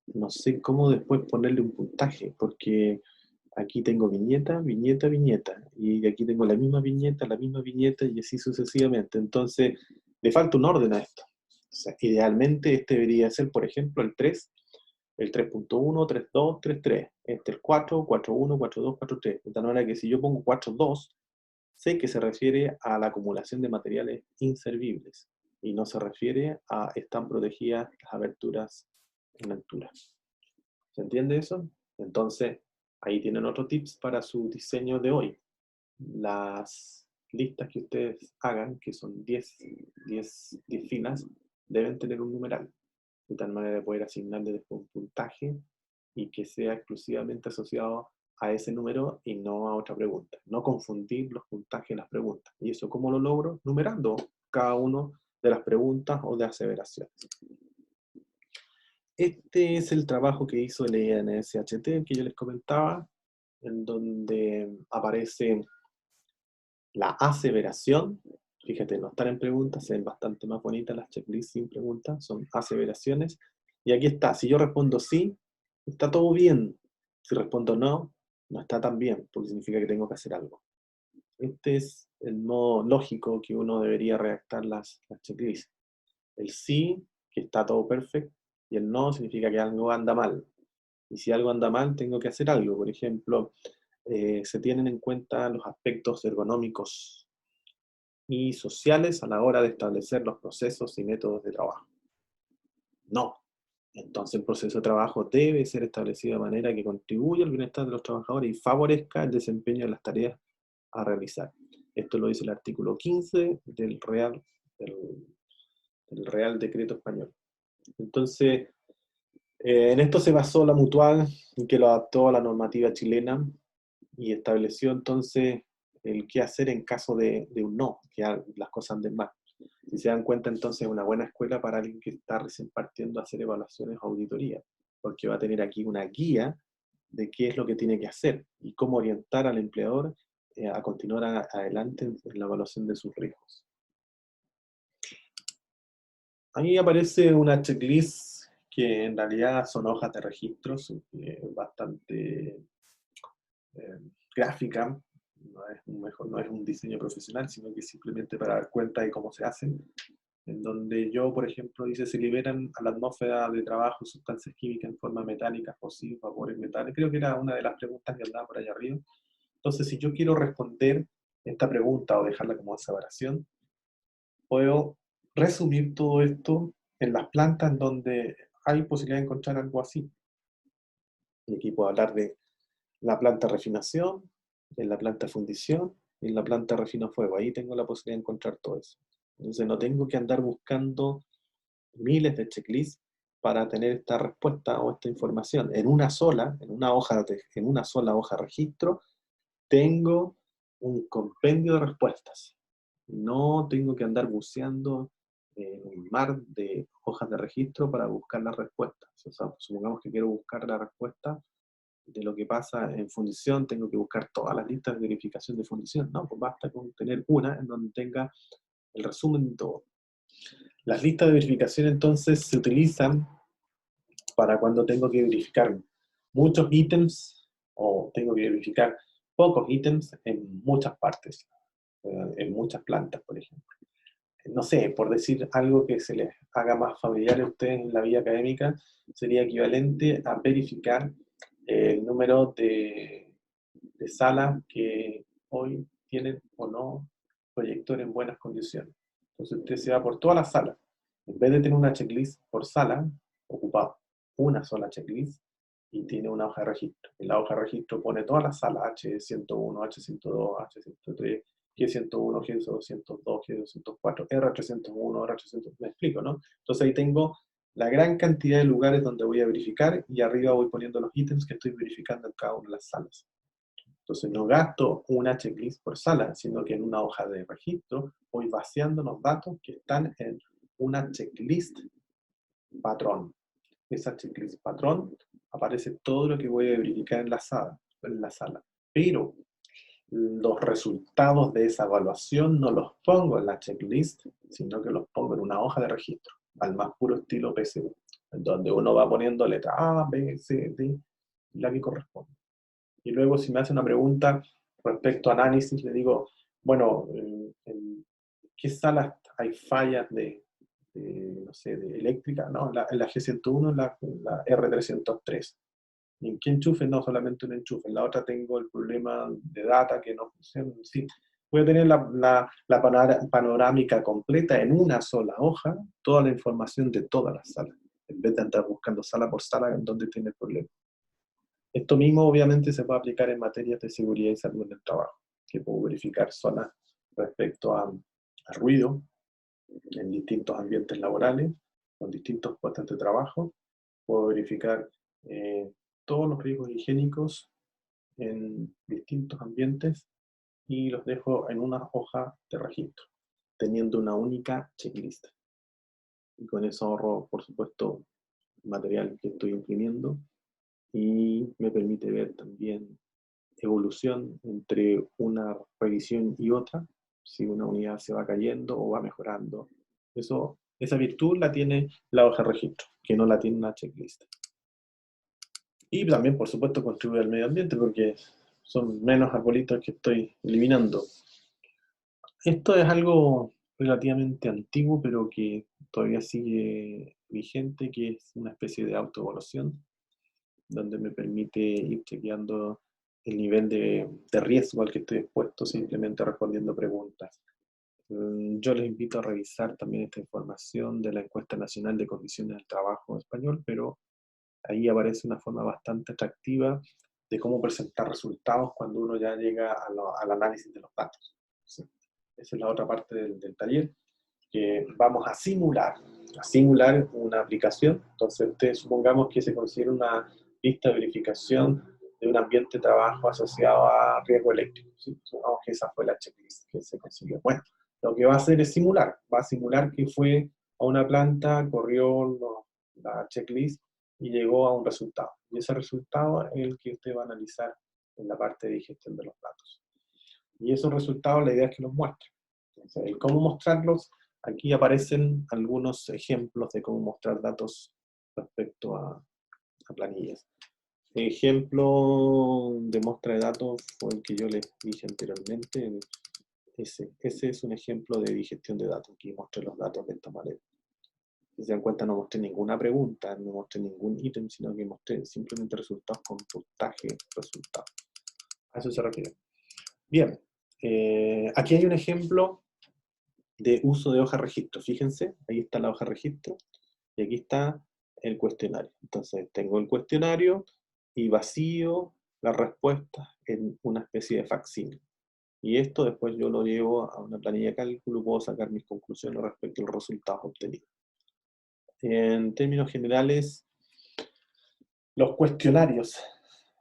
No sé cómo después ponerle un puntaje, porque aquí tengo viñeta, viñeta, viñeta, y aquí tengo la misma viñeta, y así sucesivamente. Entonces, le falta un orden a esto. O sea, idealmente este debería ser, por ejemplo, el 3, el 3.1, 3.2, 3.3. Este el 4, 4.1, 4.2, 4.3. De tal manera que si yo pongo 4.2, sé que se refiere a la acumulación de materiales inservibles, y no se refiere a están protegidas las aberturas en altura. ¿Se entiende eso? Entonces, ahí tienen otros tips para su diseño de hoy. Las listas que ustedes hagan, que son 10 filas, deben tener un numeral, de tal manera de poder asignarle después un puntaje y que sea exclusivamente asociado a ese número y no a otra pregunta. No confundir los puntajes en las preguntas. ¿Y eso cómo lo logro? Numerando cada uno de las preguntas o de aseveraciones. Este es el trabajo que hizo el INSHT, el que yo les comentaba, en donde aparece la aseveración. Fíjate, no están en preguntas, se ven bastante más bonitas las checklists sin preguntas, son aseveraciones. Y aquí está, si yo respondo sí, está todo bien. Si respondo no, no está tan bien, porque significa que tengo que hacer algo. Este es el modo lógico que uno debería redactar las checklists. El sí, que está todo perfecto, y el no significa que algo anda mal. Y si algo anda mal, tengo que hacer algo. Por ejemplo, se tienen en cuenta los aspectos ergonómicos y sociales a la hora de establecer los procesos y métodos de trabajo. No. Entonces el proceso de trabajo debe ser establecido de manera que contribuya al bienestar de los trabajadores y favorezca el desempeño de las tareas a realizar. Esto lo dice el artículo 15 del Real Decreto Español. Entonces, en esto se basó la Mutual, que lo adaptó a la normativa chilena y estableció entonces el qué hacer en caso de un no, que las cosas anden mal. Si se dan cuenta, entonces es una buena escuela para alguien que está recién partiendo a hacer evaluaciones o auditorías, porque va a tener aquí una guía de qué es lo que tiene que hacer y cómo orientar al empleador a continuar adelante en la evaluación de sus riesgos. Ahí aparece una checklist que en realidad son hojas de registros, bastante gráfica, no es un diseño profesional, sino que simplemente para dar cuenta de cómo se hacen, en donde yo, por ejemplo, dice, se liberan a la atmósfera de trabajo sustancias químicas en forma metálica, fósiles, vapores, metales. Creo que era una de las preguntas que andaba por allá arriba. Entonces, si yo quiero responder esta pregunta o dejarla como aseveración, puedo resumir todo esto en las plantas en donde hay posibilidad de encontrar algo así. Y aquí puedo hablar de la planta de refinación, en la planta de fundición y en la planta de refino a fuego. Ahí tengo la posibilidad de encontrar todo eso. Entonces no tengo que andar buscando miles de checklists para tener esta respuesta o esta información. En una sola hoja de registro, tengo un compendio de respuestas. No tengo que andar buceando un mar de hojas de registro para buscar las respuestas. O sea, supongamos que quiero buscar la respuesta de lo que pasa en fundición, tengo que buscar todas las listas de verificación de fundición. No, pues basta con tener una en donde tenga el resumen de todo. Las listas de verificación entonces se utilizan para cuando tengo que verificar muchos ítems o tengo que verificar pocos ítems en muchas partes, en muchas plantas, por ejemplo. No sé, por decir algo que se les haga más familiar a ustedes en la vida académica, sería equivalente a verificar el número de salas que hoy tienen o no proyector en buenas condiciones. Entonces usted se va por todas las salas. En vez de tener una checklist por sala, ocupa una sola checklist y tiene una hoja de registro. En la hoja de registro pone todas las salas, H101, H102, H103, G101, G202, G204, R301, R302, me explico, ¿no? Entonces ahí tengo la gran cantidad de lugares donde voy a verificar y arriba voy poniendo los ítems que estoy verificando en cada una de las salas. Entonces no gasto una checklist por sala, sino que en una hoja de registro voy vaciando los datos que están en una checklist patrón. Esa checklist patrón aparece todo lo que voy a verificar en la sala. Pero los resultados de esa evaluación no los pongo en la checklist, sino que los pongo en una hoja de registro, al más puro estilo PSU, en donde uno va poniendo letra A, B, C, D, la que corresponde. Y luego si me hace una pregunta respecto a análisis, le digo, bueno, ¿en qué salas hay fallas no sé, de eléctrica? No, en la G101, en la R303. ¿Y en qué enchufe? No, solamente un enchufe. En la otra tengo el problema de data que no funciona. Sí, voy a tener la panorámica completa en una sola hoja, toda la información de todas las salas, en vez de andar buscando sala por sala en donde tiene el problema. Esto mismo obviamente se puede aplicar en materias de seguridad y salud en el trabajo, que puedo verificar zonas respecto a ruido en distintos ambientes laborales, con distintos puestos de trabajo. Puedo verificar todos los riesgos higiénicos en distintos ambientes y los dejo en una hoja de registro. teniendo una única checklist. Y con eso ahorro, por supuesto, material que estoy imprimiendo y me permite ver también evolución entre una revisión y otra, si una unidad se va cayendo o va mejorando. Esa virtud la tiene la hoja de registro, que no la tiene una checklist. Y también, por supuesto, contribuye al medio ambiente porque son menos arbolitos que estoy eliminando. Esto es algo relativamente antiguo, pero que todavía sigue vigente, que es una especie de autoevaluación, donde me permite ir chequeando el nivel de riesgo al que estoy expuesto simplemente respondiendo preguntas. Yo les invito a revisar también esta información de la Encuesta Nacional de Condiciones del Trabajo en Español, pero ahí aparece una forma bastante atractiva de cómo presentar resultados cuando uno ya llega al análisis de los datos. ¿Sí? Esa es la otra parte del taller, que vamos a simular una aplicación. Entonces, ustedes supongamos que se considera una lista de verificación de un ambiente de trabajo asociado a riesgo eléctrico. ¿Sí? Supongamos que esa fue la checklist que se consiguió. Bueno, lo que va a hacer es simular. Va a simular que fue a una planta, corrió la checklist y llegó a un resultado. Y ese resultado es el que usted va a analizar en la parte de digestión de los datos. Y esos resultados, la idea es que los muestre. Entonces, el cómo mostrarlos, aquí aparecen algunos ejemplos de cómo mostrar datos respecto a planillas. Ejemplo de muestra de datos fue el que yo les dije anteriormente. Ese es un ejemplo de digestión de datos. Aquí mostré los datos de esta manera. Si se dan cuenta, no mostré ninguna pregunta, no mostré ningún ítem, sino que mostré simplemente resultados con puntaje, resultados. A eso se refiere. Bien, aquí hay un ejemplo de uso de hoja de registro. Fíjense, ahí está la hoja de registro y aquí está el cuestionario. Entonces tengo el cuestionario y vacío las respuestas en una especie de facsimile. Y esto después yo lo llevo a una planilla de cálculo, puedo sacar mis conclusiones respecto a los resultados obtenidos. En términos generales, los cuestionarios,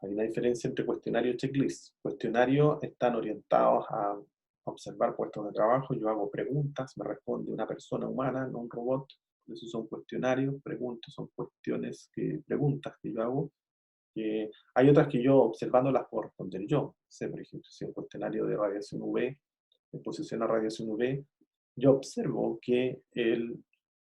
hay una diferencia entre cuestionario y checklist. Cuestionarios están orientados a observar puestos de trabajo, yo hago preguntas, me responde una persona humana, no un robot. Esos son cuestionarios, preguntas, son preguntas que yo hago. Hay otras que yo, observándolas, puedo responder yo. Por ejemplo, si un cuestionario de radiación UV, exposición a radiación UV, yo observo que el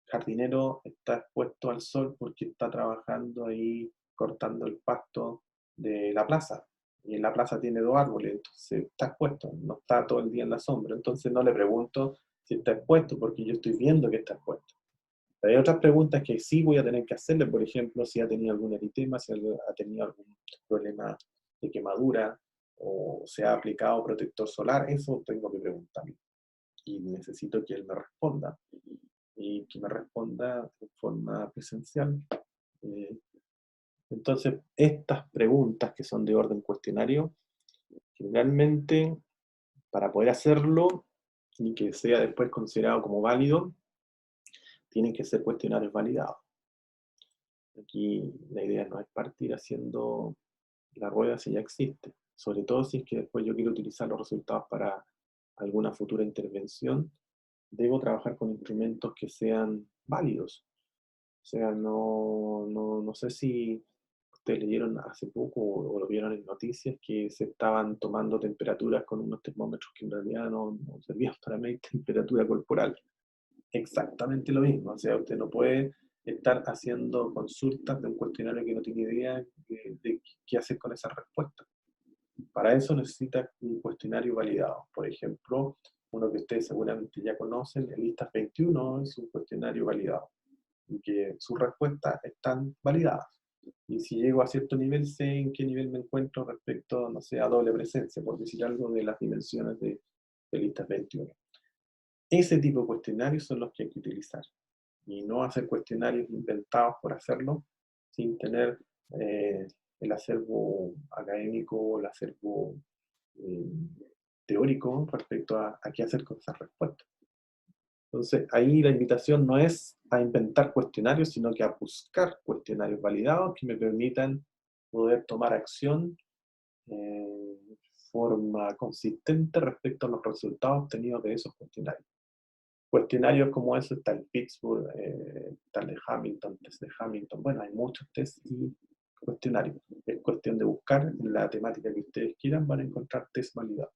jardinero está expuesto al sol porque está trabajando ahí cortando el pasto de la plaza. Y en la plaza tiene 2 árboles, entonces está expuesto, no está todo el día en la sombra. Entonces no le pregunto si está expuesto, porque yo estoy viendo que está expuesto. Pero hay otras preguntas que sí voy a tener que hacerle, por ejemplo, si ha tenido algún eritema, si ha tenido algún problema de quemadura, o se ha aplicado protector solar, eso tengo que preguntarle. Y necesito que él me responda. Y que me responda de forma presencial. Entonces, estas preguntas que son de orden cuestionario, generalmente, para poder hacerlo y que sea después considerado como válido, tienen que ser cuestionarios validados. Aquí la idea no es partir haciendo la rueda si ya existe, sobre todo si es que después yo quiero utilizar los resultados para alguna futura intervención, debo trabajar con instrumentos que sean válidos. O sea, no sé si ustedes leyeron hace poco o lo vieron en noticias que se estaban tomando temperaturas con unos termómetros que en realidad no servían para medir temperatura corporal. Exactamente lo mismo. O sea, usted no puede estar haciendo consultas de un cuestionario que no tiene idea de qué hacer con esas respuestas. Para eso necesita un cuestionario validado. Por ejemplo, uno que ustedes seguramente ya conocen, el Listas 21 es un cuestionario validado y que sus respuestas están validadas. Y si llego a cierto nivel, sé en qué nivel me encuentro respecto, no sé, a doble presencia, por decir algo de las dimensiones de Listas 21. Ese tipo de cuestionarios son los que hay que utilizar. Y no hacer cuestionarios inventados por hacerlo, sin tener el acervo académico, el acervo teórico respecto a qué hacer con esas respuestas. Entonces, ahí la invitación no es a inventar cuestionarios, sino que a buscar cuestionarios validados que me permitan poder tomar acción de forma consistente respecto a los resultados obtenidos de esos cuestionarios. Cuestionarios como eso, está el Pittsburgh, está el de Hamilton, test de Hamilton. Bueno, hay muchos test y cuestionarios. Es cuestión de buscar en la temática que ustedes quieran, van a encontrar test validados.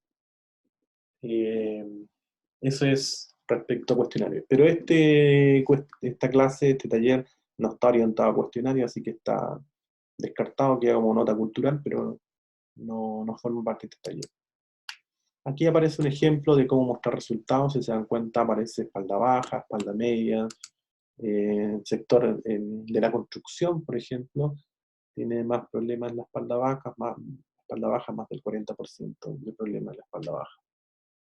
Eso es respecto a cuestionarios. Pero esta clase, este taller, no está orientado a cuestionarios, así que está descartado, queda como nota cultural, pero no forma parte de este taller. Aquí aparece un ejemplo de cómo mostrar resultados. Si se dan cuenta, aparece espalda baja, espalda media. Sector de la construcción, por ejemplo, tiene más problemas en la espalda baja, más del 40% de problemas en la espalda baja.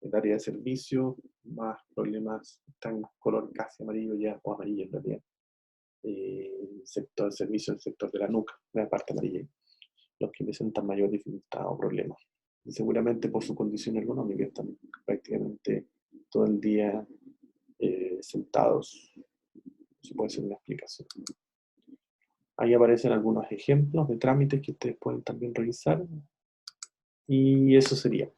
El área de servicio, más problemas, están en color casi amarillo ya, o amarillo en realidad. Sector de servicio, el sector de la nuca, la parte amarilla, los que presentan mayor dificultad o problemas. Y seguramente por su condición ergonómica están prácticamente todo el día sentados. Eso puede ser una explicación. Ahí aparecen algunos ejemplos de trámites que ustedes pueden también revisar. Y eso sería.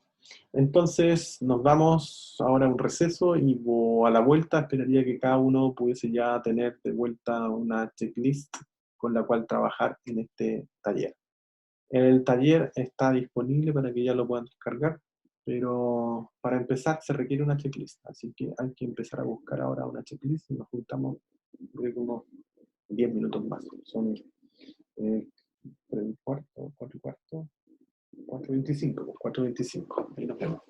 Entonces, nos vamos ahora a un receso y a la vuelta esperaría que cada uno pudiese ya tener de vuelta una checklist con la cual trabajar en este taller. El taller está disponible para que ya lo puedan descargar, pero para empezar se requiere una checklist, así que hay que empezar a buscar ahora una checklist y nos juntamos unos 10 minutos más. Son 3 y cuarto, 4 y cuarto, 4:25, 4:25. Ahí nos vemos.